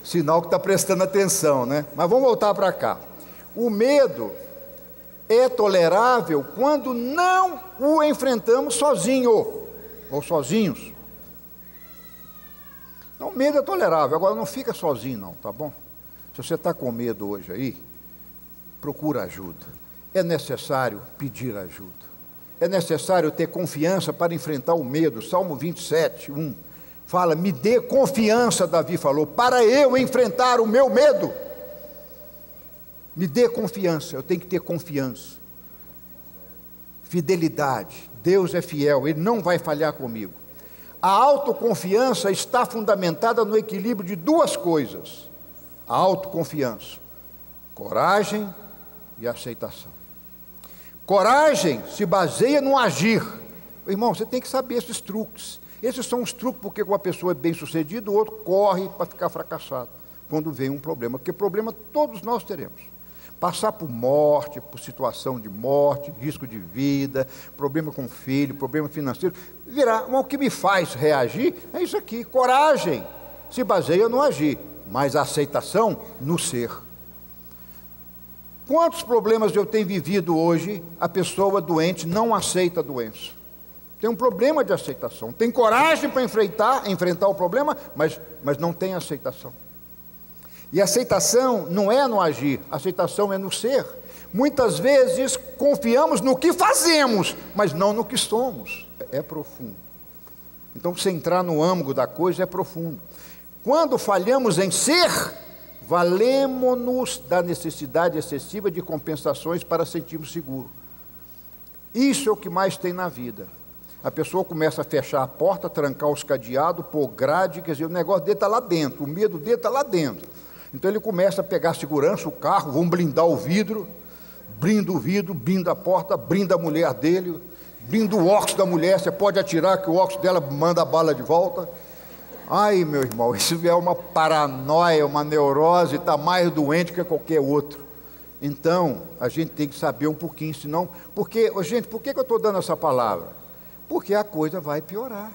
Sinal que está prestando atenção, né? Mas vamos voltar para cá. O medo é tolerável quando não o enfrentamos sozinho, ou sozinhos. Então, medo é tolerável, agora não fica sozinho não, tá bom? Se você está com medo hoje aí, procura ajuda. É necessário pedir ajuda. É necessário ter confiança para enfrentar o medo. Salmo 27, 1, fala, me dê confiança, Davi falou, para eu enfrentar o meu medo. Me dê confiança, eu tenho que ter confiança. Fidelidade, Deus é fiel, Ele não vai falhar comigo. A autoconfiança está fundamentada no equilíbrio de duas coisas. A autoconfiança, coragem e aceitação. Coragem se baseia no agir. Irmão, você tem que saber esses truques. Esses são os truques porque uma pessoa é bem sucedida, o outro corre para ficar fracassado quando vem um problema, porque problema todos nós teremos. Passar por morte, por situação de morte, risco de vida, problema com o filho, problema financeiro, virá. Mas o que me faz reagir é isso aqui, coragem se baseia no agir, mas a aceitação no ser. Quantos problemas eu tenho vivido hoje, a pessoa doente não aceita a doença? tem um problema de aceitação. Tem coragem para enfrentar o problema, mas não tem aceitação. E aceitação não é no agir, aceitação é no ser. Muitas vezes confiamos no que fazemos, mas não no que somos. É profundo. Então, você entrar no âmago da coisa é profundo. Quando falhamos em ser, valemo-nos da necessidade excessiva de compensações para sentirmos seguro. Isso é o que mais tem na vida. A pessoa começa a fechar a porta, trancar os cadeados, pôr grade, quer dizer, o negócio dele está lá dentro, o medo dele está lá dentro. Então ele começa a pegar a segurança, o carro, vão blindar o vidro, blinda a porta, blinda a mulher dele, blinda o óculos da mulher, você pode atirar que o óculos dela manda a bala de volta. Ai, meu irmão, isso é uma paranoia, uma neurose, está mais doente que qualquer outro. Então, a gente tem que saber um pouquinho, senão... Porque, gente, por que eu estou dando essa palavra? Porque a coisa vai piorar.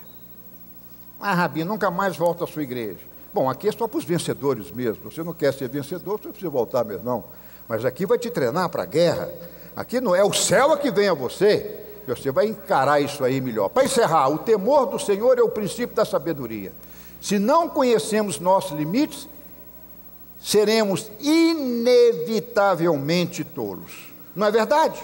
Ah, Rabino, nunca mais volta à sua igreja. Bom, aqui é só para os vencedores mesmo. Você não quer ser vencedor, você não precisa voltar mesmo, não. Mas aqui vai te treinar para a guerra. Aqui não é o céu que vem a você. Você vai encarar isso aí melhor. Para encerrar, o temor do Senhor é o princípio da sabedoria. Se não conhecemos nossos limites, seremos inevitavelmente tolos. Não é verdade?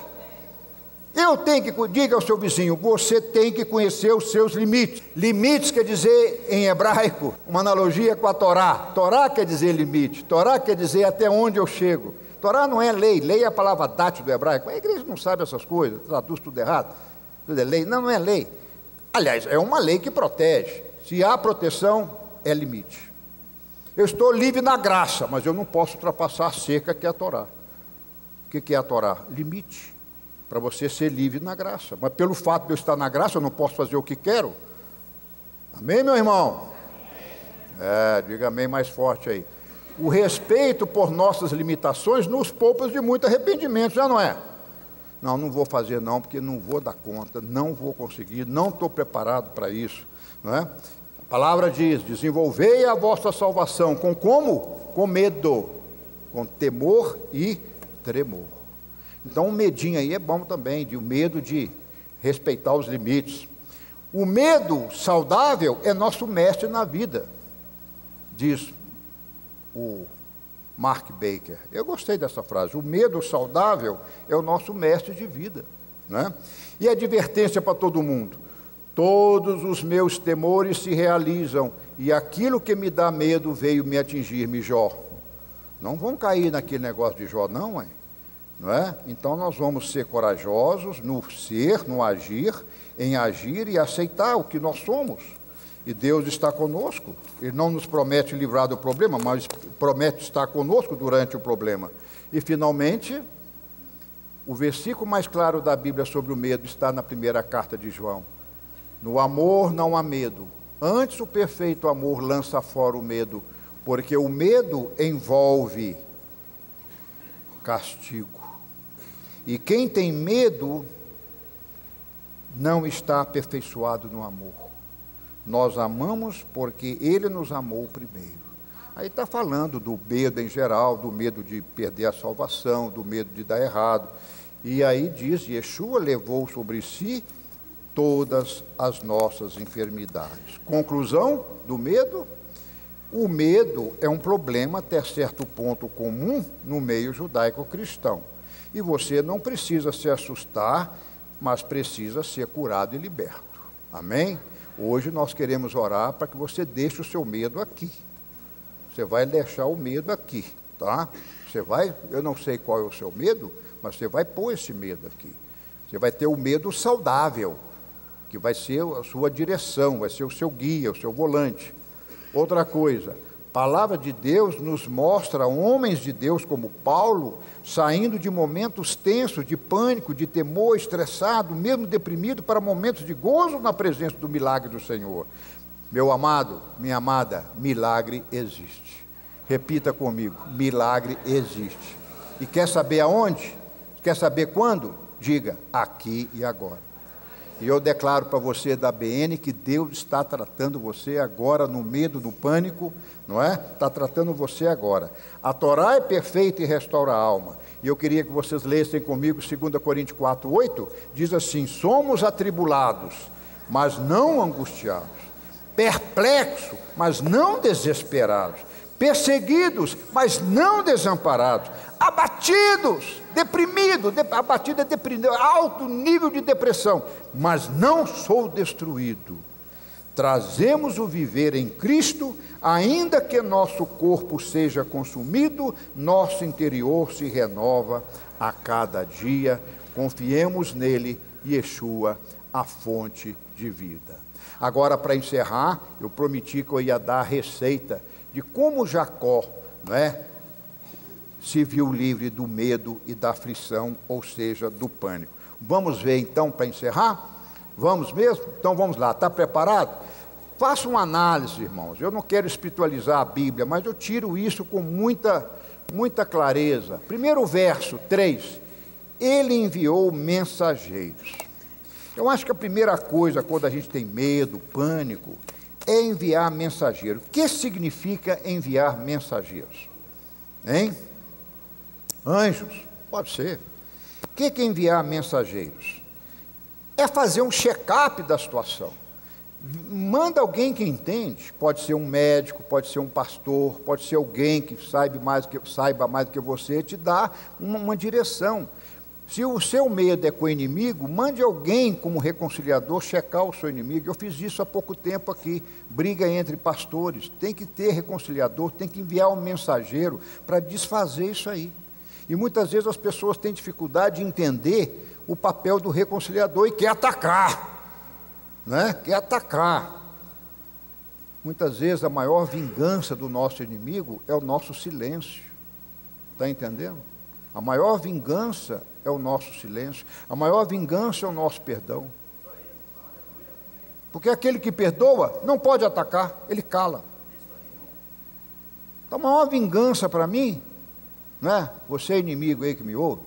Diga ao seu vizinho, você tem que conhecer os seus limites. Limites quer dizer, em hebraico, uma analogia com a Torá. Torá quer dizer limite. Torá quer dizer até onde eu chego. Torá não é lei. Lei é a palavra dát do hebraico. A igreja não sabe essas coisas, traduz tudo errado. Tudo é lei. Não é lei. Aliás, é uma lei que protege. Se há proteção, é limite. Eu estou livre na graça, mas eu não posso ultrapassar a cerca que é a Torá. O que é a Torá? Limite. Para você ser livre na graça. Mas pelo fato de eu estar na graça, eu não posso fazer o que quero. Amém, meu irmão? Diga amém mais forte aí. O respeito por nossas limitações nos poupa de muito arrependimento, já não é? Não vou fazer não, porque não vou dar conta, não vou conseguir, não estou preparado para isso, não é? A palavra diz, desenvolvei a vossa salvação, com como? Com medo, com temor e tremor. Então, um medinho aí é bom também, o medo de respeitar os limites. O medo saudável é nosso mestre na vida, diz o Mark Baker. Eu gostei dessa frase. O medo saudável é o nosso mestre de vida, né? E a advertência para todo mundo. Todos os meus temores se realizam, e aquilo que me dá medo veio me atingir-me, Jó. Não vão cair naquele negócio de Jó, não é? Não é? Então nós vamos ser corajosos no ser, no agir, em agir e aceitar o que nós somos. E Deus está conosco. Ele não nos promete livrar do problema, mas promete estar conosco durante o problema. E finalmente, o versículo mais claro da Bíblia sobre o medo está na primeira carta de João. No amor não há medo. Antes o perfeito amor lança fora o medo, porque o medo envolve castigo. E quem tem medo não está aperfeiçoado no amor. Nós amamos porque Ele nos amou primeiro. Aí está falando do medo em geral, do medo de perder a salvação, do medo de dar errado. E aí diz, Yeshua levou sobre si todas as nossas enfermidades. Conclusão do medo? O medo é um problema até certo ponto comum no meio judaico-cristão. E você não precisa se assustar, mas precisa ser curado e liberto. Amém? Hoje nós queremos orar para que você deixe o seu medo aqui. Você vai deixar o medo aqui, tá? Eu não sei qual é o seu medo, mas você vai pôr esse medo aqui. Você vai ter o medo saudável, que vai ser a sua direção, vai ser o seu guia, o seu volante. Outra coisa, a palavra de Deus nos mostra homens de Deus como Paulo, saindo de momentos tensos, de pânico, de temor, estressado, mesmo deprimido, para momentos de gozo na presença do milagre do Senhor. Meu amado, minha amada, milagre existe. Repita comigo, milagre existe. E quer saber aonde? Quer saber quando? Diga, aqui e agora. E eu declaro para você da BN que Deus está tratando você agora no medo, no pânico, não é? Está tratando você agora. A Torá é perfeita e restaura a alma. E eu queria que vocês lessem comigo 2 Coríntios 4:8, diz assim, somos atribulados, mas não angustiados, perplexos, mas não desesperados, perseguidos, mas não desamparados, abatidos, deprimidos, abatido é deprimido, alto nível de depressão, mas não sou destruído. Trazemos o viver em Cristo, ainda que nosso corpo seja consumido, nosso interior se renova a cada dia. Confiemos nele, Yeshua, a fonte de vida. Agora, para encerrar, eu prometi que eu ia dar a receita de como Jacó, não é, se viu livre do medo e da aflição, ou seja, do pânico. Vamos ver então, para encerrar? Vamos mesmo? Então vamos lá, está preparado? Faça uma análise, irmãos. Eu não quero espiritualizar a Bíblia, mas eu tiro isso com muita clareza. Primeiro verso, 3. Ele enviou mensageiros. Eu acho que a primeira coisa, quando a gente tem medo, pânico, é enviar mensageiros. O que significa enviar mensageiros? Hein? Anjos? Pode ser. O que é enviar mensageiros? É fazer um check-up da situação. Manda alguém que entende, pode ser um médico, pode ser um pastor, pode ser alguém que saiba mais do que você, te dá uma direção. Se o seu medo é com o inimigo, mande alguém como reconciliador checar o seu inimigo. Eu fiz isso há pouco tempo aqui, briga entre pastores, tem que ter reconciliador, tem que enviar um mensageiro para desfazer isso aí. E muitas vezes as pessoas têm dificuldade de entender o papel do reconciliador e quer atacar. Né? Quer atacar. Muitas vezes a maior vingança do nosso inimigo é o nosso silêncio. Está entendendo? A maior vingança é o nosso silêncio. A maior vingança é o nosso perdão. Porque aquele que perdoa não pode atacar, ele cala. Então a maior vingança para mim, né? Você é inimigo aí que me ouve,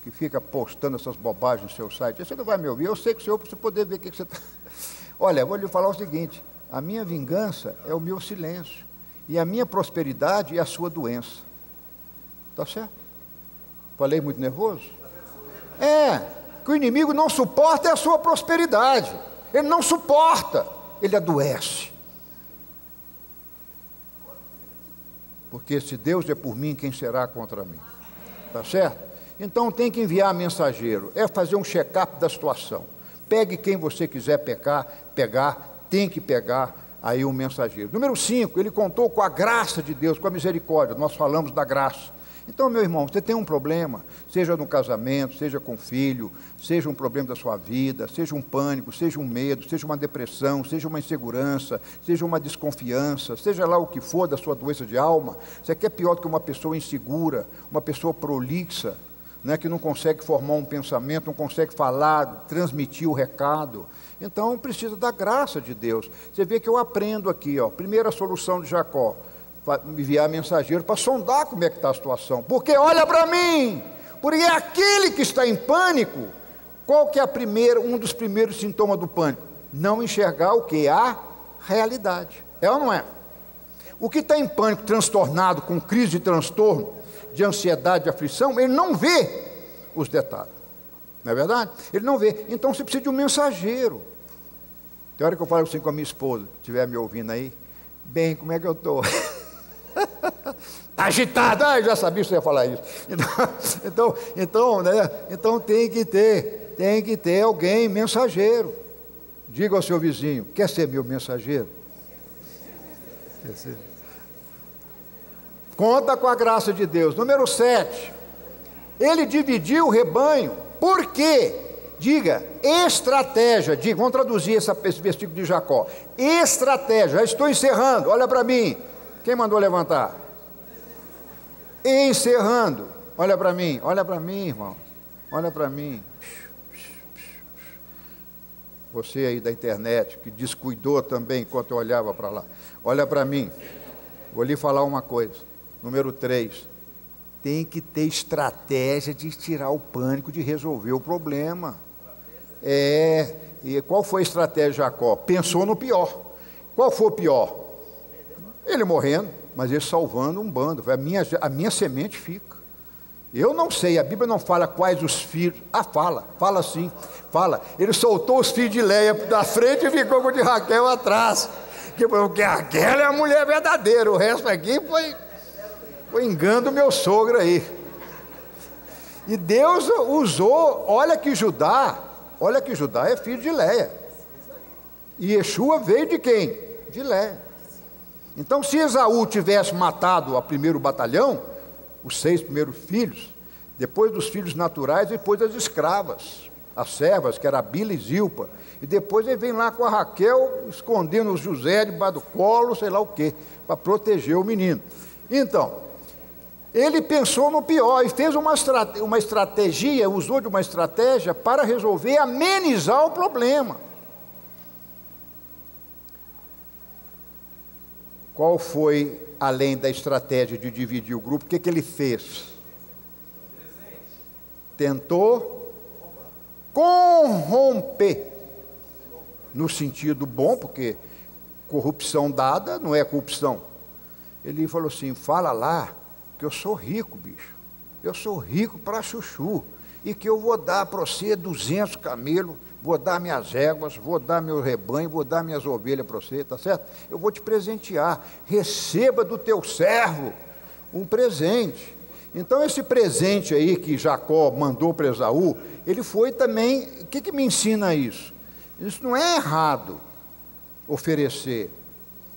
que fica postando essas bobagens no seu site, você não vai me ouvir, eu sei que você ouve para você poder ver o que você está... Olha, eu vou lhe falar o seguinte, a minha vingança é o meu silêncio, e a minha prosperidade é a sua doença. Está certo? Falei muito nervoso? Que o inimigo não suporta é a sua prosperidade, ele não suporta, ele adoece. Porque se Deus é por mim, quem será contra mim? Está certo? Então tem que enviar mensageiro, é fazer um check-up da situação. Pegue quem você quiser pegar, tem que pegar aí um mensageiro. Número 5, ele contou com a graça de Deus, com a misericórdia, nós falamos da graça. Então, meu irmão, você tem um problema, seja no casamento, seja com o filho, seja um problema da sua vida, seja um pânico, seja um medo, seja uma depressão, seja uma insegurança, seja uma desconfiança, seja lá o que for da sua doença de alma, você quer pior do que uma pessoa insegura, uma pessoa prolixa, né, que não consegue formar um pensamento, não consegue falar, transmitir o recado. Então, precisa da graça de Deus. Você vê que eu aprendo aqui, ó, primeira solução de Jacó, enviar mensageiro para sondar como é que está a situação. Porque olha para mim, porque aquele que está em pânico, qual que é um dos primeiros sintomas do pânico? Não enxergar o que? A realidade. É ou não é? O que está em pânico, transtornado, com crise de transtorno, de ansiedade, de aflição, ele não vê os detalhes. Não é verdade? Ele não vê. Então você precisa de um mensageiro. Tem hora que eu falo assim com a minha esposa, se estiver me ouvindo aí, bem, como é que eu estou? Agitado, eu já sabia que você ia falar isso. Então tem que ter alguém mensageiro. Diga ao seu vizinho, quer ser meu mensageiro? Quer ser? Conta com a graça de Deus. Número 7, ele dividiu o rebanho. Por quê? Diga, estratégia. Diga, vamos traduzir esse versículo de Jacó. Estratégia, já estou encerrando, olha para mim. Quem mandou levantar? Encerrando. Olha para mim, irmão. Olha para mim. Você aí da internet, que descuidou também enquanto eu olhava para lá. Olha para mim. Vou lhe falar uma coisa. Número 3. Tem que ter estratégia de tirar o pânico, de resolver o problema. E qual foi a estratégia de Jacó? Pensou no pior. Qual foi o pior? Ele morrendo, mas ele salvando um bando. A minha semente fica. Eu não sei, a Bíblia não fala quais os filhos. Ah, fala sim, fala. Ele soltou os filhos de Leia da frente e ficou com o de Raquel atrás. Porque Raquel é a mulher verdadeira, o resto aqui foi engano do meu sogro aí. E Deus usou, olha que Judá é filho de Leia. E Yeshua veio de quem? De Leia. Então, se Esaú tivesse matado o primeiro batalhão, os 6 primeiros filhos, depois dos filhos naturais, depois das escravas, as servas, que era Bila e Zilpa, e depois ele vem lá com a Raquel, escondendo o José debaixo do colo, sei lá o quê, para proteger o menino. Então, ele pensou no pior e fez uma estratégia, usou de uma estratégia para resolver, amenizar o problema. Qual foi, além da estratégia de dividir o grupo, o que ele fez? Tentou corromper, no sentido bom, porque corrupção dada não é corrupção. Ele falou assim, fala lá, que eu sou rico, bicho. Eu sou rico para chuchu, e que eu vou dar para você 200 camelos, vou dar minhas éguas, vou dar meu rebanho, vou dar minhas ovelhas para você, tá certo? Eu vou te presentear, receba do teu servo um presente. Então esse presente aí que Jacó mandou para Esaú, ele foi também, o que me ensina isso? Isso não é errado, oferecer.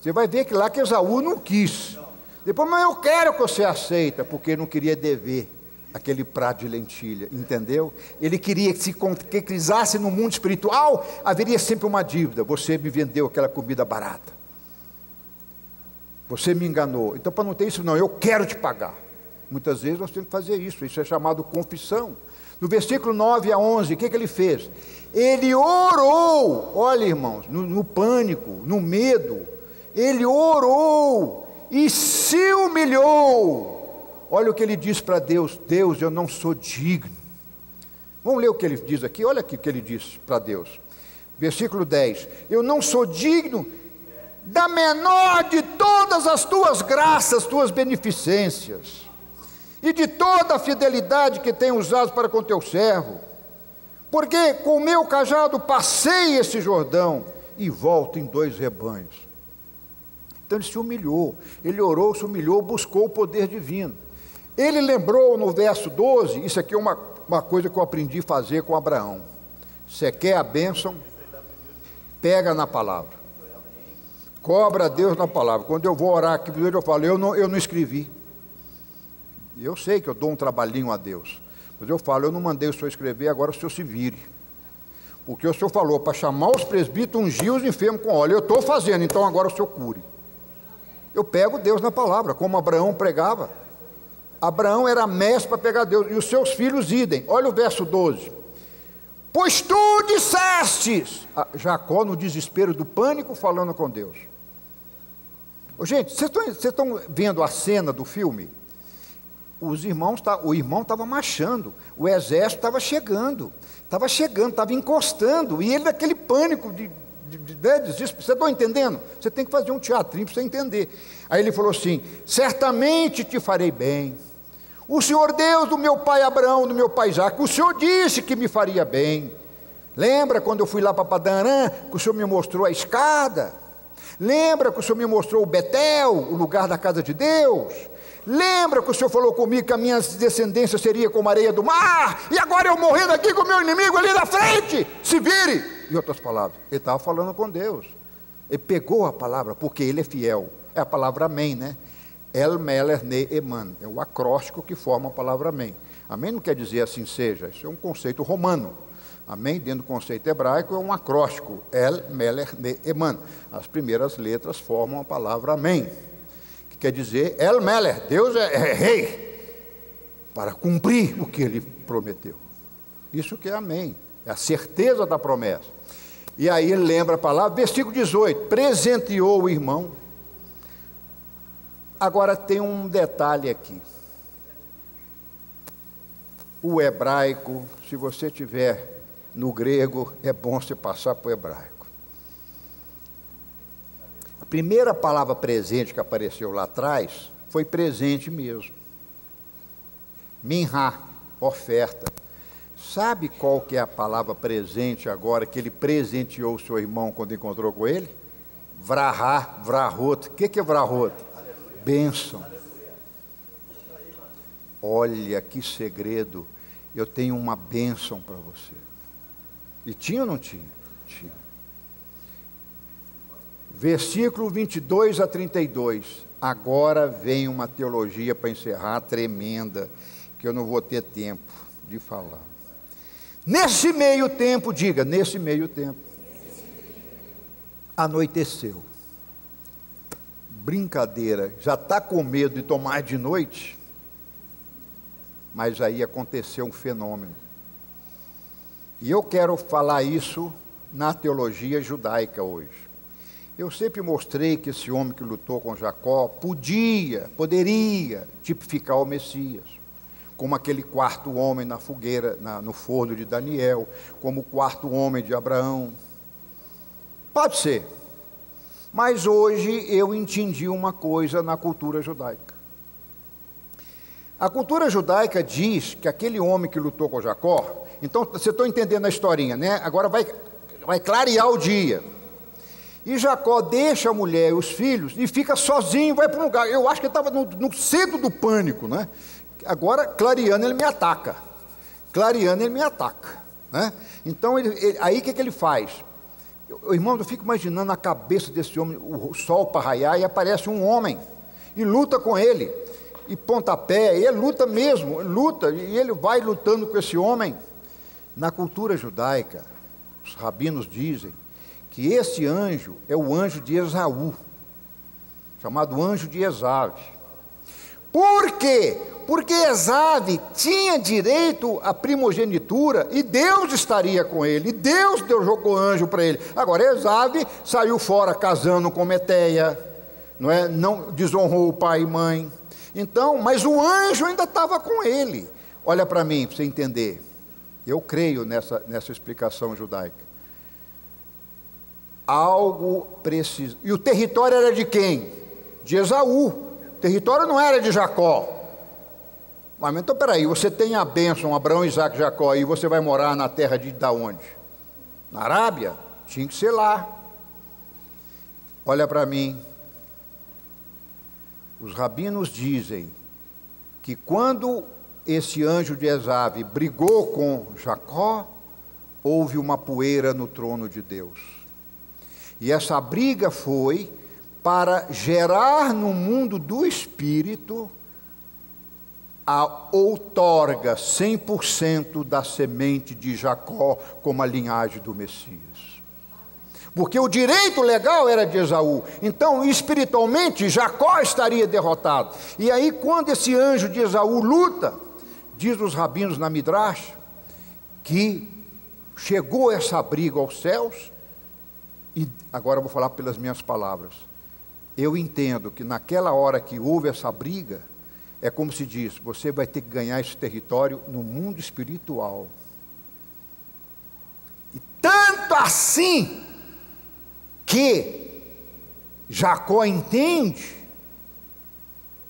Você vai ver que lá que Esaú não quis. Depois, mas eu quero que você aceita, porque não queria dever aquele prato de lentilha, entendeu? Ele queria que se concretizasse no mundo espiritual, haveria sempre uma dívida. Você me vendeu aquela comida barata. Você me enganou. Então, para não ter isso, não, eu quero te pagar. Muitas vezes nós temos que fazer isso é chamado confissão. No versículo 9 a 11, o que ele fez? Ele orou, olha irmãos, no pânico, no medo, ele orou e se humilhou. Olha o que ele diz para Deus: Deus, eu não sou digno. Vamos ler o que ele diz aqui, olha aqui o que ele diz para Deus. Versículo 10: eu não sou digno da menor de todas as tuas graças, tuas beneficências, e de toda a fidelidade que tenho usado para com teu servo, porque com o meu cajado passei esse Jordão e volto em 2 rebanhos. Então ele se humilhou, ele orou, se humilhou, buscou o poder divino. Ele lembrou no verso 12, isso aqui é uma coisa que eu aprendi a fazer com Abraão. Você quer a bênção? Pega na palavra. Cobra a Deus na palavra. Quando eu vou orar aqui, eu falo, eu não escrevi. Eu sei que eu dou um trabalhinho a Deus. Mas eu falo, eu não mandei o senhor escrever, agora o senhor se vire. Porque o senhor falou para chamar os presbíteros, ungir os enfermos com óleo. Eu estou fazendo, então agora o senhor cure. Eu pego Deus na palavra, como Abraão pregava. Abraão era mestre para pegar Deus, e os seus filhos idem. Olha o verso 12. Pois tu dissestes, Jacó no desespero do pânico falando com Deus. Gente, vocês estão vendo a cena do filme? O irmão estava marchando, o exército estava chegando, estava encostando, e ele naquele pânico de desespero. Você está entendendo? Você tem que fazer um teatrinho para você entender. Aí ele falou assim: certamente te farei bem. O Senhor Deus do meu pai Abraão, do meu pai Isaac, o Senhor disse que me faria bem. Lembra quando eu fui lá para Padan-Aram, que o Senhor me mostrou a escada? Lembra que o Senhor me mostrou o Betel, o lugar da casa de Deus? Lembra que o Senhor falou comigo que a minha descendência seria como a areia do mar? E agora eu morrendo aqui com o meu inimigo ali na frente, se vire! Em outras palavras, ele estava falando com Deus. Ele pegou a palavra, porque ele é fiel. É a palavra amém, né? El Meler Ne Eman, é o acróstico que forma a palavra amém. Amém não quer dizer assim seja, isso é um conceito romano. Amém, dentro do conceito hebraico, é um acróstico, El Meler Ne Eman. As primeiras letras formam a palavra amém, que quer dizer El Meler, Deus é rei, para cumprir o que ele prometeu. Isso que é amém, é a certeza da promessa. E aí ele lembra a palavra, versículo 18, presenteou o irmão. Agora tem um detalhe aqui. O hebraico, se você tiver no grego, é bom você passar para o hebraico. A primeira palavra presente que apareceu lá atrás foi presente mesmo. Minha, oferta. Sabe qual que é a palavra presente agora que ele presenteou o seu irmão quando encontrou com ele? Vrahá, vrahot. O que é vrahot? Bênção. Olha que segredo. Eu tenho uma bênção para você. E tinha ou não tinha? Tinha. Versículo 22 a 32. Agora vem uma teologia para encerrar tremenda, que eu não vou ter tempo de falar. Nesse meio tempo, diga, nesse meio tempo, anoiteceu. Brincadeira, já está com medo de tomar de noite? Mas aí aconteceu um fenômeno. E eu quero falar isso na teologia judaica hoje. Eu sempre mostrei que esse homem que lutou com Jacó poderia tipificar o Messias, como aquele quarto homem na fogueira, no forno de Daniel, como o quarto homem de Abraão. Pode ser. Mas hoje eu entendi uma coisa na cultura judaica. A cultura judaica diz que aquele homem que lutou com Jacó, então você está entendendo a historinha, né? Agora vai clarear o dia. E Jacó deixa a mulher e os filhos e fica sozinho, vai para um lugar. Eu acho que ele estava no centro do pânico, né? Agora, clareando, ele me ataca. Clareando, ele me ataca, né? Então, aí o que ele faz? Irmão, eu fico imaginando a cabeça desse homem, o sol para raiar, e aparece um homem, e luta com ele, e pontapé, e ele luta mesmo, e ele vai lutando com esse homem. Na cultura judaica, os rabinos dizem que esse anjo é o anjo de Esaú, chamado anjo de Esave. Por quê? Porque Esave tinha direito à primogenitura e Deus estaria com ele, e Deus jogou anjo para ele. Agora, Esave saiu fora casando com Meteia, não desonrou o pai e mãe. Então, mas o anjo ainda estava com ele. Olha para mim, para você entender. Eu creio nessa explicação judaica. Algo preciso. E o território era de quem? De Esaú. O território não era de Jacó. Mas então, peraí, você tem a bênção, Abraão, Isaac, Jacó, e você vai morar na terra da onde? Na Arábia? Tinha que ser lá. Olha para mim. Os rabinos dizem que quando esse anjo de Esave brigou com Jacó, houve uma poeira no trono de Deus. E essa briga foi para gerar no mundo do espírito a outorga 100% da semente de Jacó como a linhagem do Messias. Porque o direito legal era de Esaú. Então, espiritualmente, Jacó estaria derrotado. E aí, quando esse anjo de Esaú luta, diz os rabinos na Midrash, que chegou essa briga aos céus, e agora eu vou falar pelas minhas palavras. Eu entendo que naquela hora que houve essa briga, é como se diz, você vai ter que ganhar esse território no mundo espiritual. E tanto assim que Jacó entende,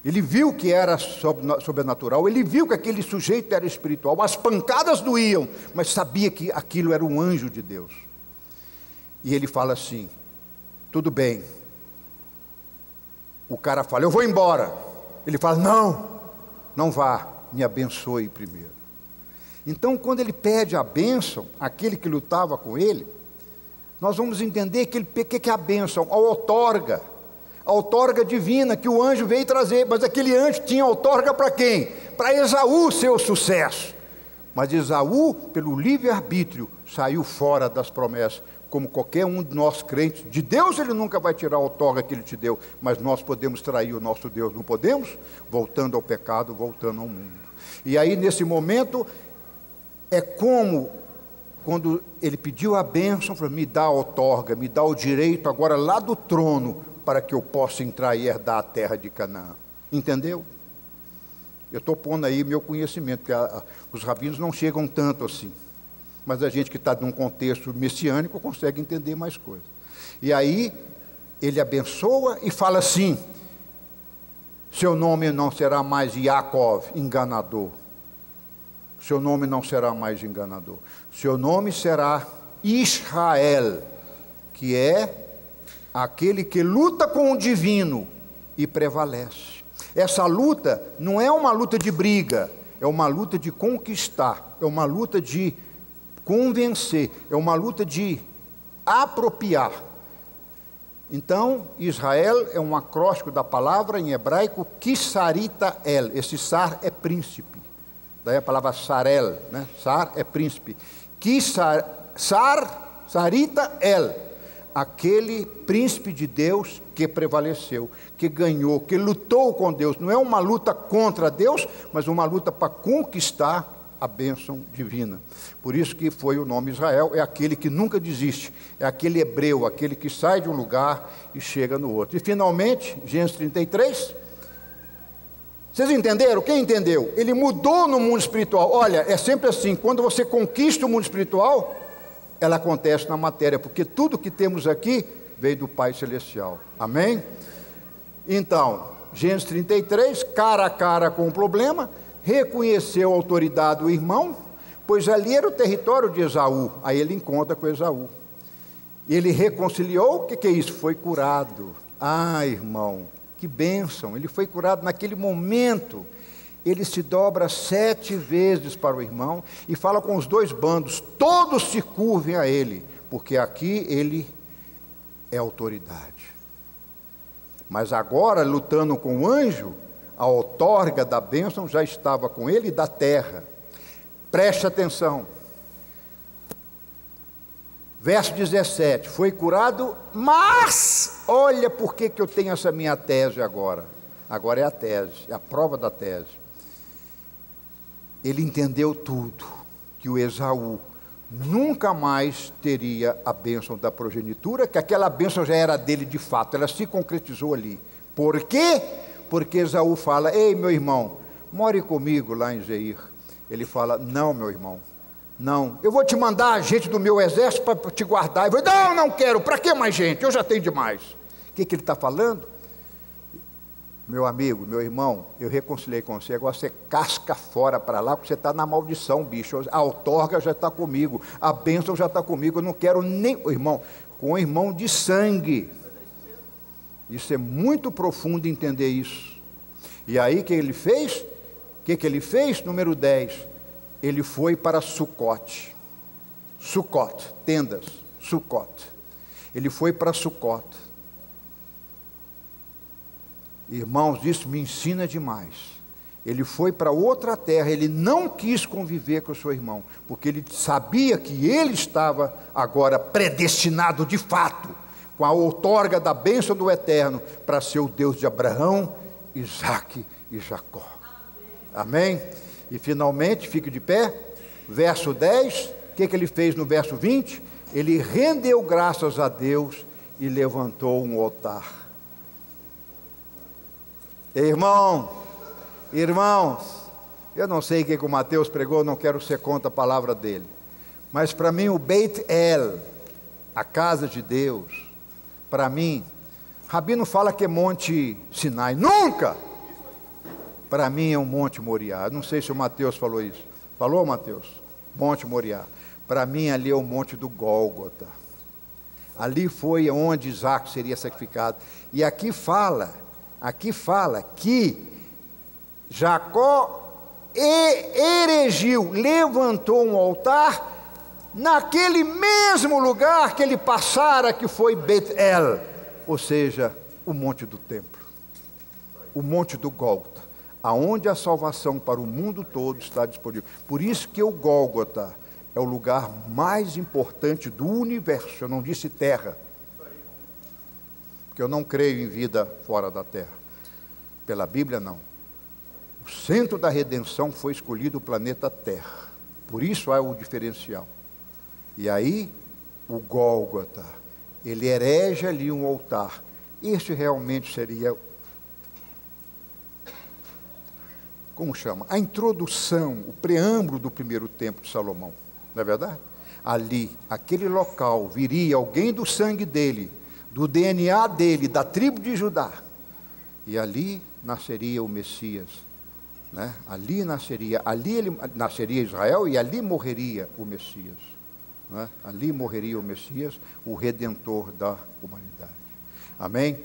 ele viu que era sobrenatural, ele viu que aquele sujeito era espiritual, as pancadas doíam, mas sabia que aquilo era um anjo de Deus. E ele fala assim, tudo bem. O cara fala, eu vou embora. Ele fala, não vá, me abençoe primeiro. Então, quando ele pede a bênção, aquele que lutava com ele, nós vamos entender que é a bênção, a outorga divina que o anjo veio trazer. Mas aquele anjo tinha outorga para quem? Para Esaú, seu sucesso. Mas Esaú, pelo livre-arbítrio, saiu fora das promessas. Como qualquer um de nós crentes, de Deus ele nunca vai tirar a outorga que ele te deu, mas nós podemos trair o nosso Deus, não podemos? Voltando ao pecado, voltando ao mundo. E aí nesse momento, é como quando ele pediu a bênção, falou, me dá a outorga, me dá o direito agora lá do trono, para que eu possa entrar e herdar a terra de Canaã. Entendeu? Eu estou pondo aí meu conhecimento, porque os rabinos não chegam tanto assim. Mas a gente que está num contexto messiânico consegue entender mais coisas. E aí, ele abençoa e fala assim, seu nome não será mais Yaakov, enganador, seu nome não será mais enganador. Seu nome será Israel, que é aquele que luta com o divino e prevalece. Essa luta não é uma luta de briga, é uma luta de conquistar, é uma luta de convencer, é uma luta de apropriar. Então, Israel é um acróstico da palavra em hebraico Kisarita El. Esse Sar é príncipe. Daí a palavra Sarel, né? Sar é príncipe. Sarita El. Aquele príncipe de Deus que prevaleceu, que ganhou, que lutou com Deus. Não é uma luta contra Deus, mas uma luta para conquistar a bênção divina. Por isso que foi o nome Israel, é aquele que nunca desiste, é aquele hebreu, aquele que sai de um lugar e chega no outro. E finalmente, Gênesis 33, vocês entenderam? Quem entendeu? Ele mudou no mundo espiritual. Olha, é sempre assim, quando você conquista o mundo espiritual, ela acontece na matéria, porque tudo que temos aqui veio do Pai Celestial. Amém? Então, Gênesis 33, cara a cara com o problema, reconheceu a autoridade do irmão, pois ali era o território de Esaú. Aí ele encontra com Esaú. Ele reconciliou, o que é isso? Foi curado. Ah, irmão, que bênção, ele foi curado naquele momento. Ele se dobra 7 vezes para o irmão e fala com os dois bandos, todos se curvem a ele, porque aqui ele é autoridade. Mas agora, lutando com o anjo, a outorga da bênção já estava com ele da terra. Preste atenção. Verso 17, foi curado, mas, olha por que eu tenho essa minha tese agora. Agora é a tese, é a prova da tese. Ele entendeu tudo, que o Esaú nunca mais teria a bênção da progenitura, que aquela bênção já era dele de fato, ela se concretizou ali. Por quê? Porque Esaú fala, ei meu irmão, more comigo lá em Seir. Ele fala, não meu irmão, não, eu vou te mandar gente do meu exército para te guardar. Ele fala, não quero, para que mais gente? Eu já tenho demais. O que ele está falando? Meu amigo, meu irmão, eu reconciliei com você, agora você casca fora para lá, porque você está na maldição, bicho. A outorga já está comigo, a bênção já está comigo, eu não quero nem, irmão, com um irmão de sangue. Isso é muito profundo entender isso. E aí o que ele fez? O que ele fez? Número 10, ele foi para Sucote. Sucote, tendas, Sucote. Ele foi para Sucote. Irmãos, isso me ensina demais. Ele foi para outra terra, ele não quis conviver com o seu irmão, porque ele sabia que ele estava agora predestinado de fato, com a outorga da bênção do Eterno, para ser o Deus de Abraão, Isaque e Jacó. Amém? E finalmente, fique de pé, verso 10, o que ele fez no verso 20? Ele rendeu graças a Deus e levantou um altar. Irmãos, eu não sei o que o Mateus pregou, não quero ser contra a palavra dele, mas para mim o Beit El, a casa de Deus, para mim, Rabino fala que é Monte Sinai, nunca! Para mim é um Monte Moriá, não sei se o Mateus falou isso, falou Mateus? Monte Moriá, para mim ali é o Monte do Gólgota, ali foi onde Isaac seria sacrificado, e aqui fala que Jacó erigiu, levantou um altar naquele mesmo lugar que ele passara, que foi Bet-El, ou seja, o monte do templo, o monte do Gólgota, aonde a salvação para o mundo todo está disponível. Por isso que o Gólgota é o lugar mais importante do universo. Eu não disse terra, porque eu não creio em vida fora da terra. Pela Bíblia, não. O centro da redenção foi escolhido o planeta Terra. Por isso há o diferencial. E aí, o Gólgota, ele erege ali um altar. Este realmente seria, como chama? A introdução, o preâmbulo do primeiro templo de Salomão. Não é verdade? Ali, aquele local, viria alguém do sangue dele, do DNA dele, da tribo de Judá, e ali nasceria o Messias, né? Ali ele nasceria Israel e ali morreria o Messias, né? Ali morreria o Messias, o Redentor da humanidade. Amém?